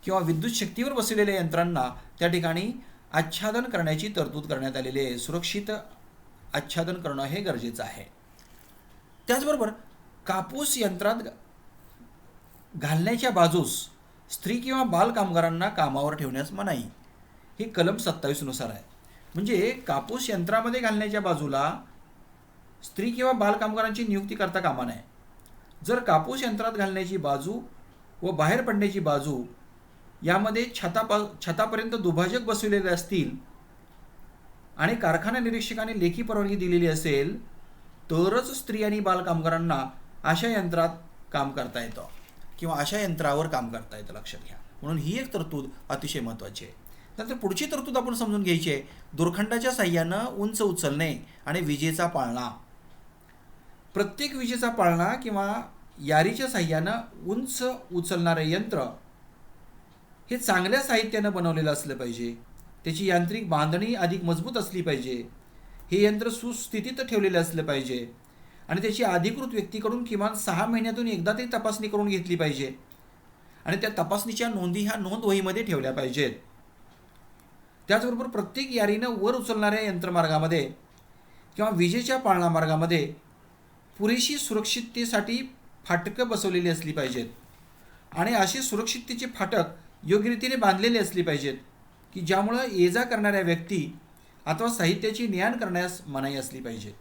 किंवा विद्युत शक्तीवर बसवलेल्या यंत्रांना त्या ठिकाणी आच्छादन करण्याची तरतूद करण्यात आलेली आहे. सुरक्षित आच्छादन करणं हे गरजेचं आहे. त्याचबरोबर कापूस यंत्रात घालण्याच्या बाजूस स्त्री किंवा बाल कामगारांना कामावर ठेवण्यास मनाई ही कलम 27 नुसार आहे. म्हणजे कापूस यंत्रामध्ये घालण्याच्या बाजूला स्त्री किंवा बाल कामगारांची नियुक्ती करता कामा नये. जर कापूस यंत्रात घालण्याची बाजू व बाहेर पडण्याची बाजू यामध्ये छतापर्यंत दुभाजक बसवलेले असतील आणि कारखाना निरीक्षकाने लेखी परवानगी दिलेली असेल तरच स्त्री आणि बाल कामगारांना अशा यंत्रात काम करता येतं किंवा अशा यंत्रावर काम करता येतं, लक्षात घ्या. म्हणून ही एक तरतूद अतिशय महत्त्वाची आहे. नंतर पुढची तरतूद आपण समजून घ्यायची आहे. दोरखंडाच्या साह्यानं उंच उचलणे आणि विजेचा पाळणा. प्रत्येक विजेचा पाळणा किंवा यारीच्या साह्यानं उंच उचलणारे यंत्र हे चांगल्या साहित्यानं बनवलेलं असलं पाहिजे. त्याची यांत्रिक बांधणी अधिक मजबूत असली पाहिजे. हे यंत्र सुस्थितीत ठेवलेले असलं पाहिजे आणि त्याची अधिकृत व्यक्तीकडून किमान 6 महिन्यातून एकदा तरी तपासणी करून घेतली पाहिजे आणि त्या तपासणीच्या नोंदी ह्या नोंद वहीमध्ये ठेवल्या पाहिजेत. त्याचबरोबर प्रत्येक यारीनं वर उचलणाऱ्या यंत्रमार्गामध्ये किंवा विजेच्या पाळणा मार्गामध्ये पुरेशी सुरक्षिततेसाठी फाटकं बसवलेली असली पाहिजेत आणि असे सुरक्षिततेचे फाटक योग्य रीतीने बांधलेले असले पाहिजेत की ज्यामुळं ये जा करणाऱ्या व्यक्ती अथवा साहित्याची ने-आण करण्यास मनाई असली पाहिजे.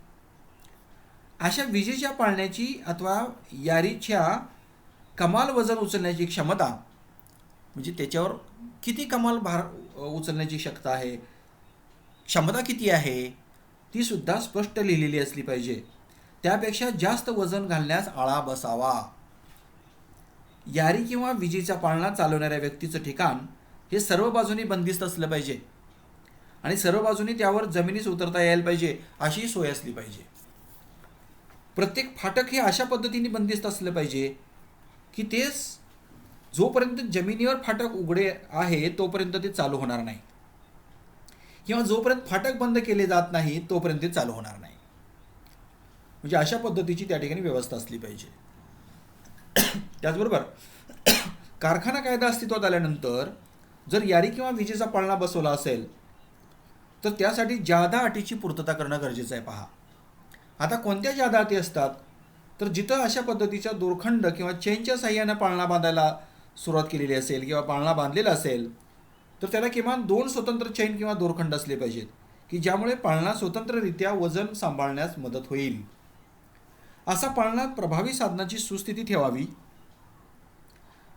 अशा विजेच्या पाळण्याची अथवा यारीच्या कमाल वजन उचलण्याची क्षमता म्हणजे त्याच्यावर किती कमाल भार उचलण्याची क्षमता किती आहे ती सुद्धा स्पष्ट लिहिलेली असली पाहिजे. त्यापेक्षा जास्त वजन घालण्यास आळा बसावा. यारी किंवा विजेचा पाळणा चालवणाऱ्या व्यक्तीचं ठिकाण हे सर्व बाजूनी बंदिस्त असलं पाहिजे आणि सर्व बाजूनी त्यावर जमिनीस उतरता यायला पाहिजे अशी सोय असली पाहिजे. प्रत्येक फाटक हे अशा पद्धतीने बंदिस्त असलं पाहिजे की ते जोपर्यंत जमिनीवर फाटक उघडे आहे तोपर्यंत ते चालू होणार नाही किंवा जोपर्यंत फाटक बंद केले जात नाही तोपर्यंत ते चालू होणार नाही. म्हणजे अशा पद्धतीची त्या ठिकाणी व्यवस्था असली पाहिजे. त्याचबरोबर कारखाना कायदा अस्तित्वात आल्यानंतर जर यारी किंवा विजेचा पाळणा बसवला असेल तर त्यासाठी जादा अटीची पूर्तता करणं गरजेचं आहे. पहा आता कोणत्या जादा अटी असतात तर जिथं अशा पद्धतीच्या दोरखंड किंवा चेनच्या साह्यानं पाळणा बांधायला सुरुवात केलेली असेल किंवा पाळणा बांधलेला असेल तर त्याला किमान 2 स्वतंत्र चैन किंवा दोरखंड असले पाहिजेत की ज्यामुळे पाळणा स्वतंत्ररित्या वजन सांभाळण्यास मदत होईल. असा पाळणा प्रभावी साधनाची सुस्थिती ठेवावी.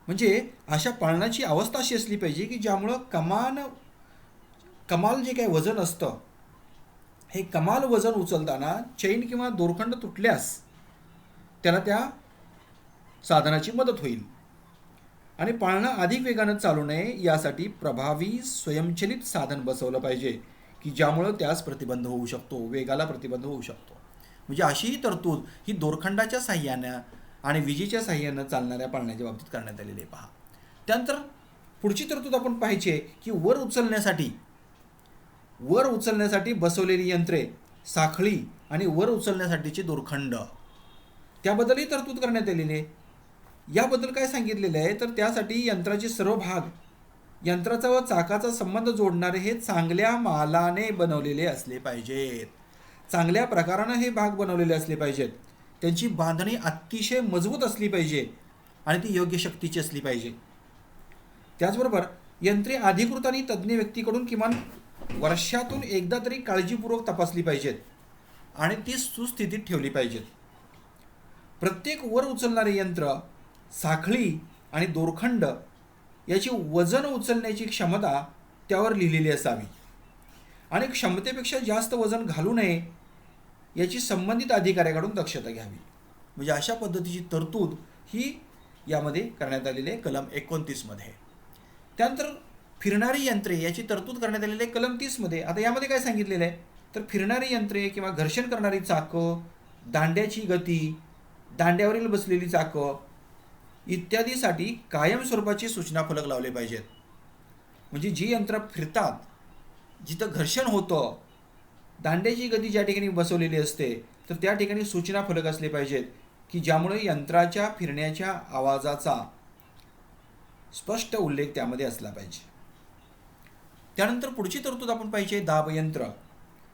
म्हणजे अशा पाळणाची अवस्था अशी असली पाहिजे की ज्यामुळं कमाल जे काही वजन असतं हे कमाल वजन उचलताना चैन किंवा दोरखंड तुटल्यास त्याला त्या साधनाची मदत होईल आणि पाळणा अधिक वेगानं चालू नये यासाठी प्रभावी स्वयंचलित साधन बसवलं पाहिजे की ज्यामुळं त्यास प्रतिबंध होऊ शकतो, वेगाला प्रतिबंध होऊ शकतो. म्हणजे अशीही तरतूद ही दोरखंडाच्या साह्यानं आणि विजेच्या साह्यानं चालणाऱ्या पाळण्याच्या बाबतीत करण्यात आलेली आहे. पहा त्यानंतर पुढची तरतूद आपण पाहायची आहे की वर उचलण्यासाठी बसवलेली यंत्रे, साखळी आणि वर उचलण्यासाठीचे दोरखंड त्याबद्दलही तरतूद करण्यात आलेली आहे. याबद्दल काय सांगितलेलं आहे तर त्यासाठी यंत्राचे सर्व भाग, यंत्राचा व चाकाचा संबंध जोडणारे हे चांगल्या मालाने बनवलेले असले पाहिजेत. चांगल्या प्रकारानं हे भाग बनवलेले असले पाहिजेत. त्यांची बांधणी अतिशय मजबूत असली पाहिजे आणि ती योग्य शक्तीची असली पाहिजे. त्याचबरोबर यंत्रे अधिकृत आणि तज्ज्ञ व्यक्तीकडून किमान वर्षातून एकदा तरी काळजीपूर्वक तपासली पाहिजेत आणि ती सुस्थितीत ठेवली पाहिजेत. प्रत्येक वर उचलणारे यंत्र, साखळी आणि दोरखंड याची वजन उचलण्याची क्षमता त्यावर लिहिलेली असावी आणि क्षमतेपेक्षा जास्त वजन घालू नये याची संबंधित अधिकाऱ्याकडून दक्षता घ्यावी. म्हणजे अशा पद्धतीची तरतूद ही यामध्ये करण्यात आलेली आहे कलम 29 मध्ये. त्यानंतर फिरणारी यंत्रे याची तरतूद करण्यात आलेली आहे कलम 30 मध्ये. आता यामध्ये काय सांगितलेलं आहे तर फिरणारी यंत्रे किंवा घर्षण करणारी चाकं, दांड्याची गती, दांड्यावरील बसलेली चाकं इत्यादीसाठी कायम स्वरूपाचे सूचना फलक लावले पाहिजेत. म्हणजे जी यंत्र फिरतात, जिथं घर्षण होतं, दांड्याची गती ज्या ठिकाणी बसवलेली असते तर त्या ठिकाणी सूचना फलक असले पाहिजेत की ज्यामुळे यंत्राच्या फिरण्याच्या आवाजाचा स्पष्ट उल्लेख त्यामध्ये असला पाहिजे. त्यानंतर पुढची तरतूद आपण पाहिजे दाब यंत्र.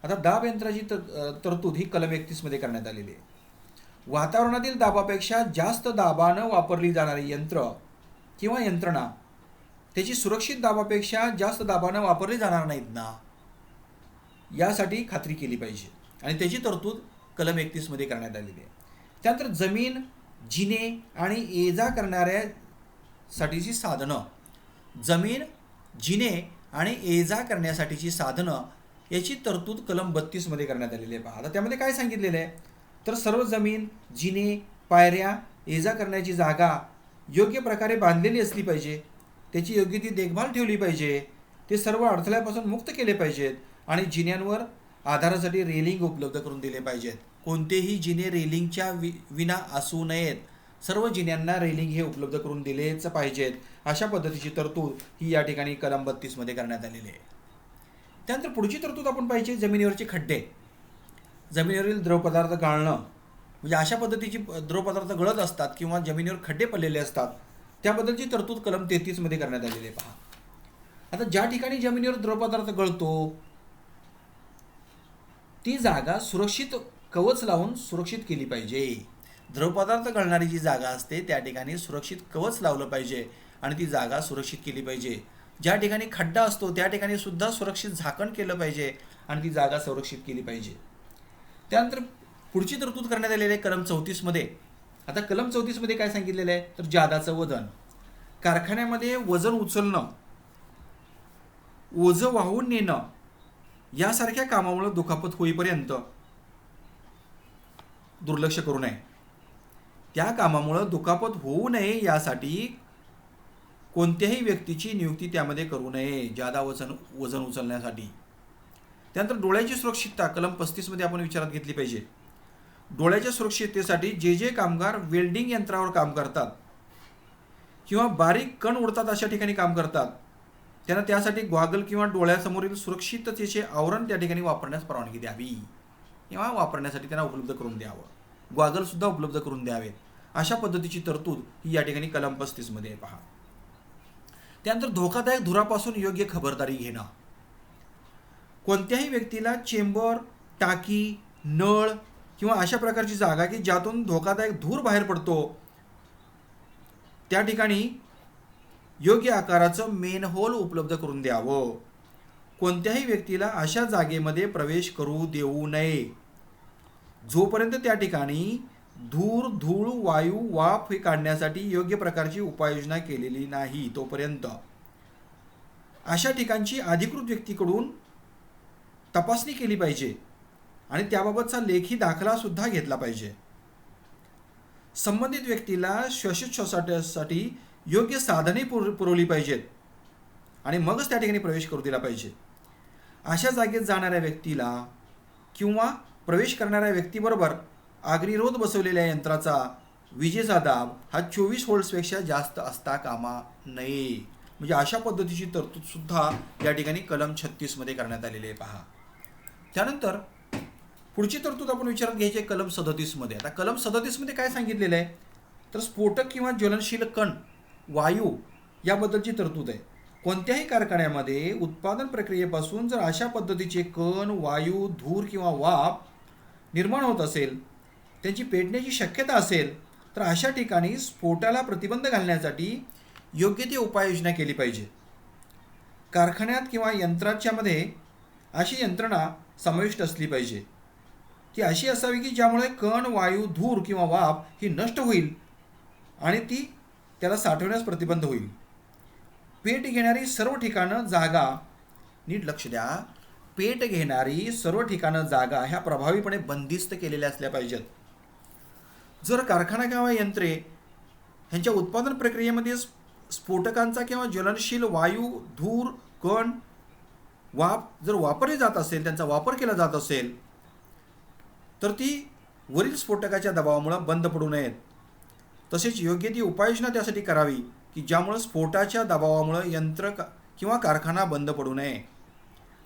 आता दाब यंत्राची तरतूद ही कलम 31 मध्ये करण्यात आलेली आहे. वातावरणातील दाबापेक्षा जास्त दाबानं वापरली जाणारी यंत्र किंवा यंत्रणा त्याची सुरक्षित दाबापेक्षा जास्त दाबानं वापरली जाणार नाहीत ना, यासाठी खात्री केली पाहिजे आणि त्याची तरतूद कलम 31 मध्ये करण्यात आलेली आहे. त्यानंतर जमीन, जिने आणि ये जा करणाऱ्यासाठीची साधनं, जमीन, जिने आणि ये जा करण्यासाठीची साधनं याची तरतूद कलम 32 मध्ये करण्यात आलेली आहे. पहा आता त्यामध्ये काय सांगितलेलं आहे तर सर्व जमीन, जिने, पायऱ्या, ये जा करण्याची जागा योग्य प्रकारे बांधलेली असली पाहिजे, त्याची योग्य ती देखभाल ठेवली पाहिजे, ते सर्व अडथळ्यापासून मुक्त केले पाहिजेत आणि जिन्यांवर आधारासाठी रेलिंग उपलब्ध करून दिले पाहिजेत. कोणतेही जिने रेलिंगच्या विना असू नयेत. सर्व जिन्यांना रेलिंग हे उपलब्ध करून दिलेच पाहिजेत. अशा पद्धतीची तरतूद ही या ठिकाणी कलम 32 मध्ये करण्यात आलेली आहे. त्यानंतर पुढची तरतूद आपण पाहिजे जमिनीवरचे खड्डे, जमिनीवरील द्रवपदार्थ गाळणं. म्हणजे अशा पद्धतीची द्रवपदार्थ गळत असतात किंवा जमिनीवर खड्डे पडलेले असतात त्याबद्दलची तरतूद कलम 33 मध्ये करण्यात आलेली आहे. पहा आता ज्या ठिकाणी जमिनीवर द्रवपदार्थ गळतो ती जागा सुरक्षित कवच लावून सुरक्षित केली पाहिजे. द्रवपदार्थ गळणारी जी जागा असते त्या ठिकाणी सुरक्षित कवच लावलं पाहिजे आणि ती जागा सुरक्षित केली पाहिजे. ज्या ठिकाणी खड्डा असतो त्या ठिकाणी सुद्धा सुरक्षित झाकण केलं पाहिजे आणि ती जागा संरक्षित केली पाहिजे. त्यानंतर पुढची तरतूद करण्यात आलेली आहे कलम 34 मध्ये. आता कलम 34 मध्ये काय सांगितलेलं आहे तर जादाचं वजन. कारखान्यामध्ये वजन उचलणं, ओझं वाहून नेणं यासारख्या कामामुळे दुखापत होईपर्यंत दुर्लक्ष करू नये. त्या कामामुळे दुखापत होऊ नये यासाठी कोणत्याही व्यक्तीची नियुक्ती त्यामध्ये करू नये जादा वजन उचलण्यासाठी. त्यानंतर डोळ्याची सुरक्षितता कलम 35 मध्ये आपण विचारात घेतली पाहिजे. डोळ्याच्या सुरक्षिततेसाठी जे जे कामगार वेल्डिंग यंत्रावर काम करतात किंवा बारीक कण उडतात अशा ठिकाणी काम करतात त्यांना त्यासाठी गॉगल किंवा डोळ्यासमोरील सुरक्षिततेचे आवरण त्या ठिकाणी वापरण्यास परवानगी द्यावी किंवा वापरण्यासाठी त्यांना उपलब्ध करून द्यावं. गॉगल सुद्धा उपलब्ध करून द्यावेत. अशा पद्धतीची तरतूद ही या ठिकाणी कलम 35 मध्ये पहा. त्यानंतर धोकादायक धुरापासून योग्य खबरदारी घेणं. कोणत्याही व्यक्तीला चेंबर, टाकी, नळ किंवा अशा प्रकारची जागा की ज्यातून धोकादायक धूर बाहेर पडतो त्या ठिकाणी योग्य आकाराचं मेनहोल उपलब्ध करून द्यावं. कोणत्याही व्यक्तीला अशा जागेमध्ये प्रवेश करू देऊ नये जोपर्यंत त्या ठिकाणी धूर, धूळ, वायू, वाफ हे काढण्यासाठी योग्य प्रकारची उपाययोजना केलेली नाही तोपर्यंत. अशा ठिकाणची अधिकृत व्यक्तीकडून तपासणी केली पाहिजे आणि त्याबाबतचा लेखी दाखला सुद्धा घेतला पाहिजे. संबंधित व्यक्तीला श्वासोच्छवासासाठी योग्य साधने पुरवली पाहिजेत आणि मगच त्या ठिकाणी प्रवेश करू दिला पाहिजे. अशा जागेत जाणाऱ्या व्यक्तीला किंवा प्रवेश करणाऱ्या व्यक्तीबरोबर अग्निरोध बसवलेल्या यंत्राचा विजेचा दाब हा 24 व्होल्ट्सपेक्षा जास्त असता कामा नये. म्हणजे अशा पद्धतीची तरतूद सुद्धा या ठिकाणी कलम 36 मध्ये करण्यात आलेली आहे. पहा त्यानंतर पुढची तरतूद आपण विचारात घ्यायची आहे कलम 37 मध्ये. आता कलम 37 मध्ये काय सांगितलेलं आहे तर स्फोटक किंवा ज्वलनशील कण, वायू याबद्दलची तरतूद आहे. कोणत्याही कारखान्यामध्ये उत्पादन प्रक्रियेपासून जर अशा पद्धतीचे कण, वायू, धूर किंवा वाफ निर्माण होत असेल, त्यांची पेटण्याची शक्यता असेल तर अशा ठिकाणी स्फोटाला प्रतिबंध घालण्यासाठी योग्य ती उपाययोजना केली पाहिजे. कारखान्यात किंवा यंत्राच्यामध्ये अशी यंत्रणा समाविष्ट असली पाहिजे की अशी असावी की ज्यामुळे कण, वायू, धूर किंवा वाफ ही नष्ट होईल आणि ती त्याला साठवण्यास प्रतिबंध होईल. पेट घेणारी सर्व ठिकाणं, जागा नीट लक्ष द्या, पेट घेणारी सर्व ठिकाणं जागा ह्या प्रभावीपणे बंदिस्त केलेल्या असल्या पाहिजेत. जर कारखाना किंवा यंत्रे ह्यांच्या उत्पादन प्रक्रियेमध्ये स्फोटकांचा किंवा ज्वलनशील वायू, धूर, कण, वाफ जर वापरली जात असेल, त्यांचा वापर केला जात असेल, तर ती वरील स्फोटकाच्या दबावामुळे बंद पडू नयेत. तसेच योग्य ती उपाययोजना त्यासाठी करावी की ज्यामुळे स्फोटाच्या दबावामुळे यंत्र किंवा कारखाना बंद पडू नये.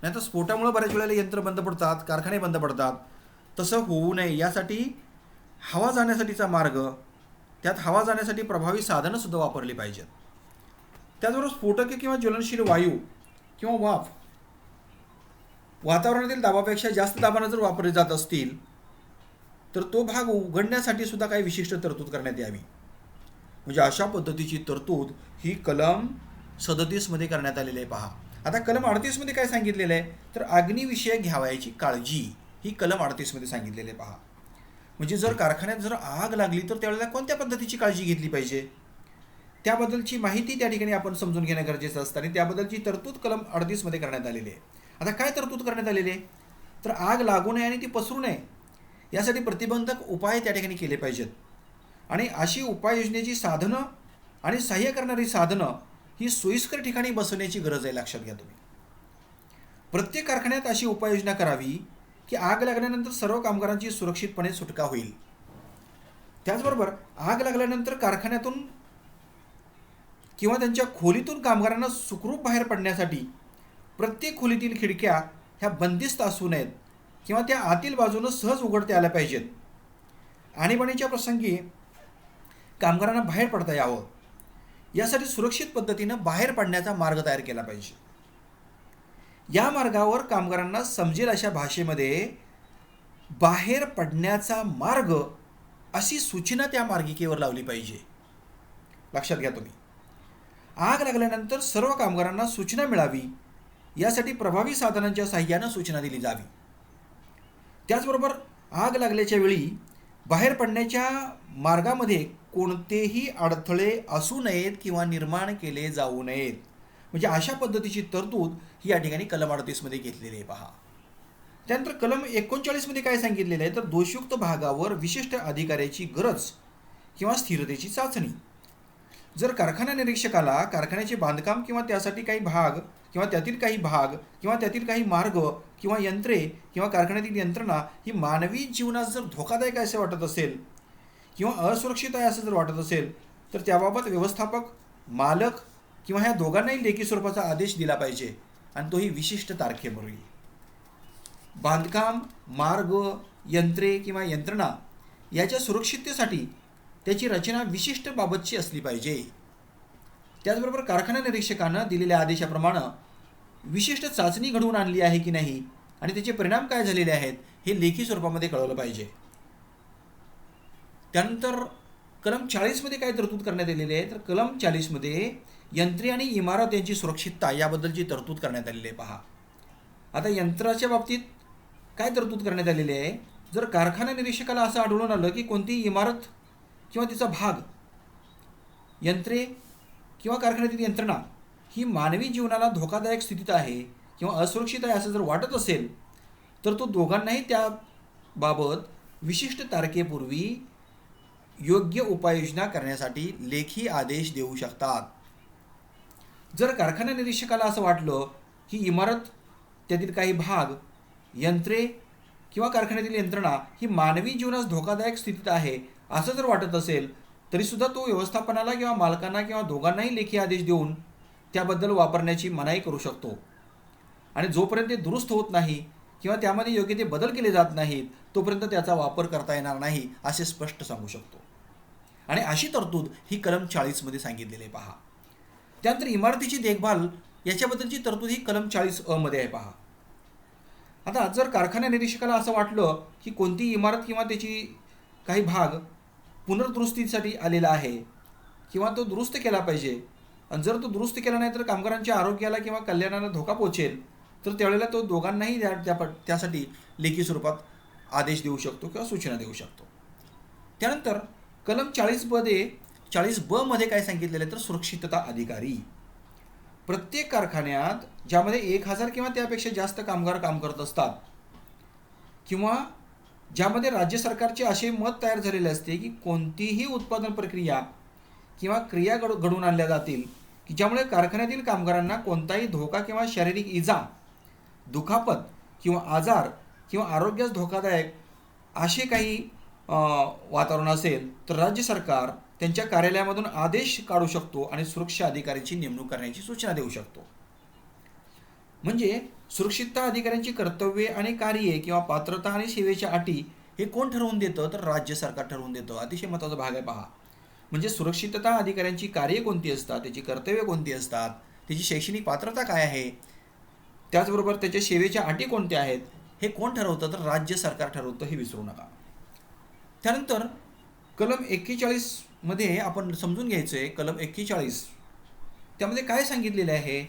नाहीतर स्फोटामुळे बऱ्याच वेळेला यंत्र बंद पडतात, कारखाने बंद पडतात. तसं होऊ नये यासाठी हवा जाण्यासाठीचा मार्ग, त्यात हवा जाण्यासाठी प्रभावी साधनंसुद्धा वापरली पाहिजेत. त्याचबरोबर स्फोटके किंवा ज्वलनशील वायू किंवा वाफ वातावरणातील दाबापेक्षा जास्त दाबाने जर वापरले जात असतील तर तो भाग उघडण्यासाठी सुद्धा काही विशिष्ट तरतूद करण्यात यावी. म्हणजे अशा पद्धतीची तरतूद ही कलम 37 मध्ये करण्यात आलेली आहे. पहा आता कलम 38 मध्ये काय सांगितलेलं आहे तर अग्निविषयक घ्यावयाची काळजी ही कलम 38 मध्ये सांगितलेली आहे. पहा म्हणजे जर कारखान्यात जर आग लागली तर त्यावेळेला कोणत्या पद्धतीची काळजी घेतली पाहिजे त्याबद्दलची माहिती त्या ठिकाणी आपण समजून घेणं गरजेचं असतं आणि त्याबद्दलची तरतूद कलम 38 मध्ये करण्यात आलेली आहे. आता काय तरतूद करण्यात आलेली आहे तर आग लागू नये आणि ती पसरू नये यासाठी प्रतिबंधक उपाय त्या ठिकाणी केले पाहिजेत आणि अशी उपाययोजनेची साधनं आणि सहाय्य करणारी साधनं ही सोयीस्कर ठिकाणी बसवण्याची गरज आहे. लक्षात घ्या तुम्ही. प्रत्येक कारखान्यात अशी उपाययोजना करावी की आग लागल्यानंतर सर्व कामगारांची सुरक्षितपणे सुटका होईल. त्याचबरोबर आग लागल्यानंतर कारखान्यातून किंवा त्यांच्या खोलीतून कामगारांना सुखरूप बाहेर पडण्यासाठी प्रत्येक खोलीतील खिडक्या ह्या बंदिस्त असू नयेत किंवा त्या आतील बाजूनं सहज उघडता आल्या पाहिजेत. आणीबाणीच्या प्रसंगी कामगारांना बाहेर पडता यावं यासाठी सुरक्षित पद्धतीनं बाहेर पडण्याचा मार्ग तयार केला पाहिजे. या मार्गावर कामगारांना समजेल अशा भाषेमध्ये बाहेर पडण्याचा मार्ग अशी सूचना त्या मार्गिकेवर लावली पाहिजे. लक्षात घ्या तुम्ही. आग लागल्यानंतर सर्व कामगारांना सूचना मिळावी यासाठी प्रभावी साधनांच्या साहाय्यानं सूचना दिली जावी. त्याचबरोबर आग लागल्याच्या वेळी बाहेर पडण्याच्या मार्गामध्ये कोणतेही अडथळे असू नयेत किंवा निर्माण केले जाऊ नयेत. म्हणजे अशा पद्धतीची तरतूद ही या ठिकाणी कलम 38 मध्ये घेतलेली आहे. पहा त्यानंतर कलम 39 मध्ये काय सांगितलेलं आहे तर दोषयुक्त भागावर विशिष्ट अधिकाऱ्याची गरज किंवा स्थिरतेची चाचणी. जर कारखाना निरीक्षकाला कारखान्याचे बांधकाम किंवा त्यासाठी काही भाग किंवा त्यातील काही भाग किंवा त्यातील काही मार्ग किंवा यंत्रे किंवा कारखान्यातील यंत्रणा ही मानवी जीवनास जर धोकादायक असे वाटत असेल किंवा असुरक्षित आहे असं जर वाटत असेल तर त्याबाबत व्यवस्थापक, मालक किंवा ह्या दोघांनाही लेखी स्वरूपाचा आदेश दिला पाहिजे आणि तोही विशिष्ट तारखेपूर्वी. बांधकाम, मार्ग, यंत्रे किंवा यंत्रणा याच्या सुरक्षिततेसाठी त्याची रचना विशिष्ट बाबतची असली पाहिजे. त्याचबरोबर कारखाना निरीक्षकानं दिलेल्या आदेशाप्रमाणे विशिष्ट चाचणी घडवून आणली आहे की नाही आणि त्याचे परिणाम काय झालेले आहेत हे लेखी स्वरूपामध्ये कळवलं पाहिजे. त्यानंतर कलम 40 मध्ये काय तरतूद करण्यात आलेली आहे तर कलम 40 मध्ये यंत्रे आणि इमारत यांची सुरक्षितता याबद्दलची तरतूद करण्यात आलेली आहे. पहा आता यंत्राच्या बाबतीत काय तरतूद करण्यात आलेली आहे जर कारखाना निरीक्षकाला असं आढळून आलं की कोणतीही इमारत किंवा तिचा भाग, यंत्रे किंवा कारखान्यातील यंत्रणा ही मानवी जीवनाला धोकादायक स्थितीत आहे किंवा असुरक्षित आहे असं जर वाटत असेल तर तो दोघांनाही त्याबाबत विशिष्ट तारखेपूर्वी योग्य उपाययोजना करण्यासाठी लेखी आदेश देऊ शकतात. जर कारखाना निरीक्षकाला असं वाटलं की इमारत, त्यातील काही भाग, यंत्रे किंवा कारखान्यातील यंत्रणा ही मानवी जीवनास धोकादायक स्थितीत आहे असं जर वाटत असेल तरीसुद्धा तो व्यवस्थापनाला किंवा मालकांना किंवा दोघांनाही लेखी आदेश देऊन त्याबद्दल वापरण्याची मनाई करू शकतो. आणि जोपर्यंत ते दुरुस्त होत नाही किंवा त्यामध्ये योग्य ते बदल केले जात नाहीत तोपर्यंत त्याचा वापर करता येणार नाही असे स्पष्ट सांगू शकतो. आणि अशी तरतूद ही कलम 40 मध्ये सांगितलेली आहे. पहा त्यानंतर इमारतीची देखभाल याच्याबद्दलची तरतूद ही कलम 40A मध्ये आहे. पहा आता जर कारखाना निरीक्षकाला असं वाटलं की कोणती इमारत किंवा त्याची काही भाग पुनर्दुरुस्तीसाठी आलेला आहे किंवा तो दुरुस्त केला पाहिजे आणि जर तो दुरुस्त केला नाही तर कामगारांच्या आरोग्याला किंवा कल्याणाला धोका पोहोचेल तर त्यावेळेला तो दोघांनाही त्यासाठी लेखी स्वरूपात आदेश देऊ शकतो किंवा सूचना देऊ शकतो. त्यानंतर कलम 40B मध्ये काय सांगितलेलं आहे तर सुरक्षितता अधिकारी. प्रत्येक कारखान्यात ज्यामध्ये 1000 किंवा त्यापेक्षा जास्त कामगार काम करत असतात, किंवा ज्यामध्ये राज्य सरकारचे असे मत तयार झालेले असते की कोणतीही उत्पादन प्रक्रिया किंवा क्रिया घडून आणल्या जातील की ज्यामुळे कारखान्यातील कामगारांना कोणताही धोका किंवा शारीरिक इजा, दुखापत किंवा आजार किंवा आरोग्यास धोकादायक असे काही वातावरण असेल तर राज्य सरकार त्यांच्या कार्यालयामधून आदेश काढू शकतो आणि सुरक्षा अधिकाऱ्याची नेमणूक करण्याची सूचना देऊ शकतो. म्हणजे सुरक्षितता अधिकाऱ्यांची कर्तव्ये आणि कार्ये किंवा पात्रता आणि सेवेच्या अटी हे कोण ठरवून देतं तर राज्य सरकार ठरवून देतं. अतिशय महत्त्वाचा भाग आहे पहा. म्हणजे सुरक्षितता अधिकाऱ्यांची कार्ये कोणती असतात, त्याची कर्तव्ये कोणती असतात, त्याची शैक्षणिक पात्रता काय आहे, त्याचबरोबर त्याच्या सेवेच्या अटी कोणत्या आहेत, हे कोण ठरवतं तर राज्य सरकार ठरवतं, हे विसरू नका. त्यानंतर कलम 41 मध्ये आपण समजून घ्यायचं आहे. कलम 41 त्यामध्ये काय सांगितलेले आहे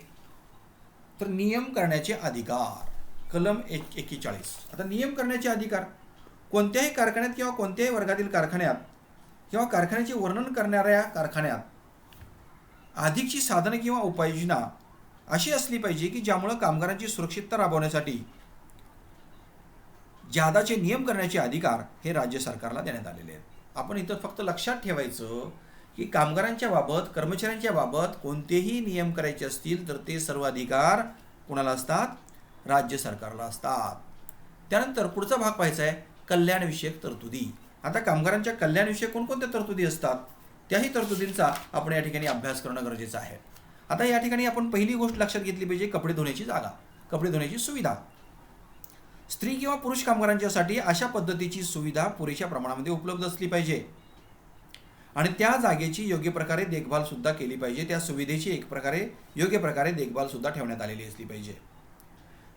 तर नियम करण्याचे अधिकार. कलम 41. आता नियम करण्याचे अधिकार कोणत्याही कारखान्यात किंवा कोणत्याही वर्गातील कारखान्यात किंवा कारखान्याचे वर्णन करणाऱ्या कारखान्यात अधिकची साधनं किंवा उपाययोजना अशी असली पाहिजे की ज्यामुळे कामगारांची सुरक्षितता राबवण्यासाठी जादाचे नियम करण्याचे अधिकार हे राज्य सरकारला देण्यात आलेले आहेत. आपण इथं फक्त लक्षात ठेवायचं की कामगारांच्या बाबत, कर्मचाऱ्यांच्या बाबत कोणतेही नियम करायचे असतील तर ते सर्व अधिकार कोणाला असतात? राज्य सरकारला असतात. त्यानंतर पुढचा भाग पाहायचा आहे कल्याणविषयक तरतुदी. आता कामगारांच्या कल्याणविषयक कोणकोणत्या तरतुदी असतात त्याही तरतुदींचा आपण या ठिकाणी अभ्यास करणं गरजेचं आहे. आता या ठिकाणी आपण पहिली गोष्ट लक्षात घेतली पाहिजे, कपडे धुण्याची जागा, कपडे धुण्याची सुविधा. स्त्री किंवा पुरुष कामगारांच्यासाठी अशा पद्धतीची सुविधा पुरेशा प्रमाणामध्ये उपलब्ध असली पाहिजे आणि त्या जागेची योग्य प्रकारे देखभाल सुद्धा केली पाहिजे. त्या सुविधेची योग्य प्रकारे देखभाल सुद्धा ठेवण्यात आलेली असली पाहिजे.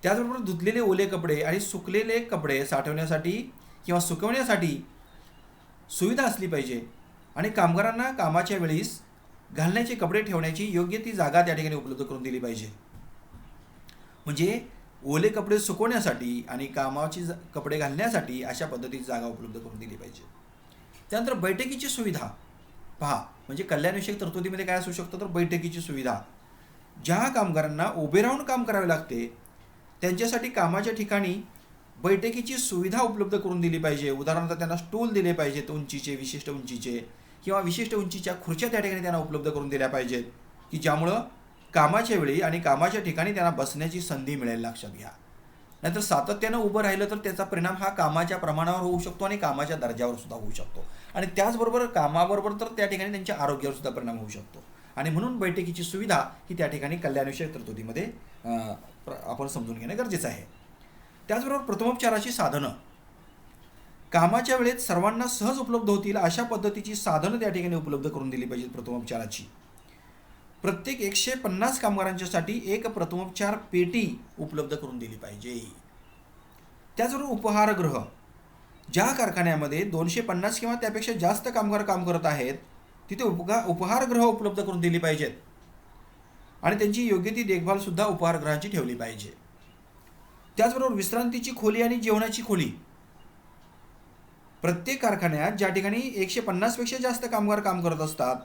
त्याचबरोबर धुतलेले ओले कपडे आणि सुकलेले कपडे साठवण्यासाठी किंवा सुकवण्यासाठी सुविधा असली पाहिजे आणि कामगारांना कामाच्या वेळीस घालण्याचे कपडे ठेवण्याची योग्य ती जागा त्या ठिकाणी उपलब्ध करून दिली पाहिजे. म्हणजे ओले कपडे सुकवण्यासाठी आणि कामाची कपडे घालण्यासाठी अशा पद्धतीची जागा उपलब्ध करून दिली पाहिजे. त्यानंतर बैठकीची सुविधा पहा. म्हणजे कल्याणविषयक तरतुदीमध्ये काय असू शकतं तर बैठकीची सुविधा. ज्या कामगारांना उभे राहून काम करावे लागते त्यांच्यासाठी कामाच्या ठिकाणी बैठकीची सुविधा उपलब्ध करून दिली पाहिजे. उदाहरणार्थ त्यांना स्टूल दिले पाहिजेत उंचीचे, विशिष्ट उंचीचे, किंवा विशिष्ट उंचीच्या खुर्च्या त्या ठिकाणी त्यांना उपलब्ध करून दिल्या पाहिजेत की ज्यामुळं कामाच्या वेळी आणि कामाच्या ठिकाणी त्यांना बसण्याची संधी मिळेल. लक्षात घ्या. नाहीतर सातत्यानं उभं राहिलं तर त्याचा परिणाम हा कामाच्या प्रमाणावर होऊ शकतो आणि कामाच्या दर्जावर सुद्धा होऊ शकतो आणि त्याचबरोबर कामाबरोबर तर त्या ठिकाणी त्यांच्या आरोग्यावर सुद्धा परिणाम होऊ शकतो. आणि म्हणून बैठकीची सुविधा ही त्या ठिकाणी कल्याणविषयक तरतुदीमध्ये आपण समजून घेणं गरजेचं आहे. त्याचबरोबर प्रथमोपचाराची साधनं कामाच्या वेळेत सर्वांना सहज उपलब्ध होतील अशा पद्धतीची साधनं त्या ठिकाणी उपलब्ध करून दिली पाहिजेत. प्रथमोपचाराची प्रत्येक 150 कामगारांच्यासाठी एक प्रथमोपचार पेटी उपलब्ध करून दिली पाहिजे. त्याचबरोबर उपहारगृह ज्या कारखान्यामध्ये 250 किंवा त्यापेक्षा जास्त कामगार काम करत आहेत तिथे उपहारगृह उपलब्ध करून दिली पाहिजेत आणि त्यांची योग्य ती देखभाल सुद्धा उपहारगृहाची ठेवली पाहिजे. त्याचबरोबर विश्रांतीची खोली आणि जेवणाची खोली प्रत्येक कारखान्यात ज्या ठिकाणी 150 पेक्षा जास्त कामगार काम करत असतात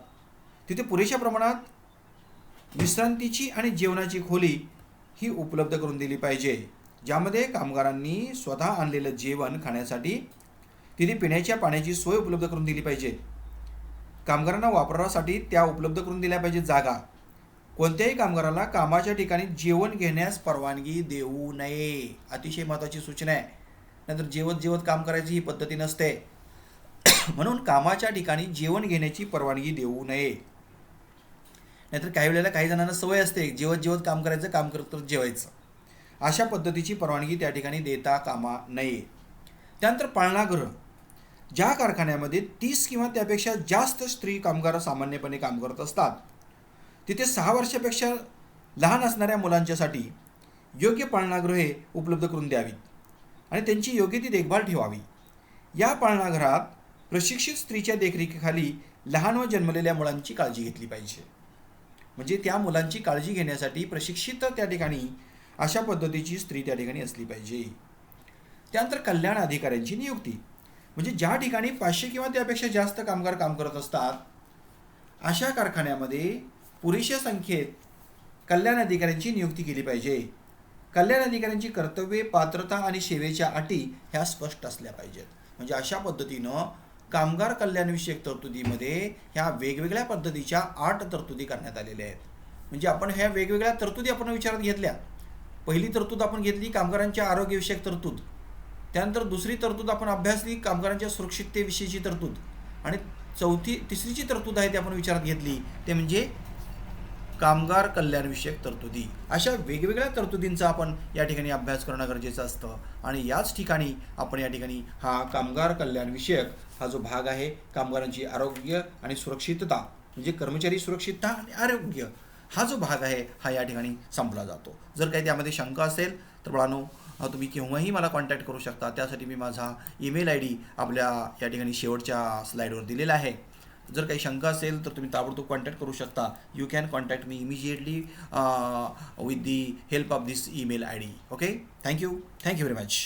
तिथे पुरेशा प्रमाणात विश्रांतीची आणि जेवणाची खोली ही उपलब्ध करून दिली पाहिजे, ज्यामध्ये कामगारांनी स्वतः आणलेलं जेवण खाण्यासाठी तिथे पिण्याच्या पाण्याची सोय उपलब्ध करून दिली पाहिजे. कामगारांना वापरासाठी त्या उपलब्ध करून दिल्या पाहिजे जागा. कोणत्याही कामगाराला कामाच्या ठिकाणी जेवण घेण्यास परवानगी देऊ नये. अतिशय महत्त्वाची सूचना आहे. नंतर जेवत काम करायची ही पद्धती नसते. म्हणून कामाच्या ठिकाणी जेवण घेण्याची परवानगी देऊ नये. नाहीतर काही वेळेला काही जणांना सवय असते जेवत काम करायचं, काम करत जेवायचं. अशा पद्धतीची परवानगी त्या ठिकाणी देता कामा नये. त्यानंतर पाळणागृह ज्या कारखान्यामध्ये 30 किंवा त्यापेक्षा जास्त स्त्री कामगार सामान्यपणे काम करत असतात तिथे 6 वर्षापेक्षा लहान असणाऱ्या मुलांच्यासाठी योग्य पाळणागृहे उपलब्ध करून द्यावीत आणि त्यांची योग्य ती देखभाल ठेवावी. या पाळणागृहात प्रशिक्षित स्त्रीच्या देखरेखीखाली लहान व जन्मलेल्या मुलांची काळजी घेतली पाहिजे. म्हणजे त्या मुलांची काळजी घेण्यासाठी प्रशिक्षित त्या ठिकाणी अशा पद्धतीची स्त्री त्या ठिकाणी असली पाहिजे. त्यानंतर कल्याण अधिकाऱ्यांची नियुक्ती म्हणजे ज्या ठिकाणी 500 किंवा त्यापेक्षा जास्त कामगार काम करत असतात अशा कारखान्यामध्ये पुरेशा संख्येत कल्याण अधिकाऱ्यांची नियुक्ती केली पाहिजे. कल्याण अधिकाऱ्यांची कर्तव्ये, पात्रता आणि सेवेच्या अटी ह्या स्पष्ट असल्या पाहिजेत. म्हणजे अशा पद्धतीनं कामगार कल्याणविषयक तरतुदीमध्ये ह्या वेगवेगळ्या पद्धतीच्या 8 तरतुदी करण्यात आलेल्या आहेत. म्हणजे आपण ह्या वेगवेगळ्या तरतुदी आपण विचारात घेतल्या. पहिली तरतूद आपण घेतली कामगारांच्या आरोग्यविषयक तरतूद. त्यानंतर दुसरी तरतूद आपण अभ्यासली कामगारांच्या सुरक्षिततेविषयीची तरतूद. आणि तिसरीची तरतूद आहे ती आपण विचारात घेतली ते म्हणजे कामगार कल्याणविषयक तरतुदी. अशा वेगवेगळ्या तरतुदींचा आपण या ठिकाणी अभ्यास करणं गरजेचं असतं. आणि याच ठिकाणी आपण या ठिकाणी हा कामगार कल्याणविषयक हा जो भाग आहे कामगारांची आरोग्य आणि सुरक्षितता म्हणजे कर्मचारी सुरक्षितता आणि आरोग्य हा जो भाग आहे हा या ठिकाणी संपला जातो. जर काही त्यामध्ये शंका असेल तर बाळांनो तुम्ही केव्हाही मला कॉन्टॅक्ट करू शकता. त्यासाठी मी माझा ईमेल आय डी आपल्या या ठिकाणी शेवटच्या स्लाईडवर दिलेला आहे. जर काही शंका असेल तर तुम्ही ताबडतोब कॉन्टॅक्ट करू शकता. You can contact me immediately with the help of this email I D. Okay, thank you very much.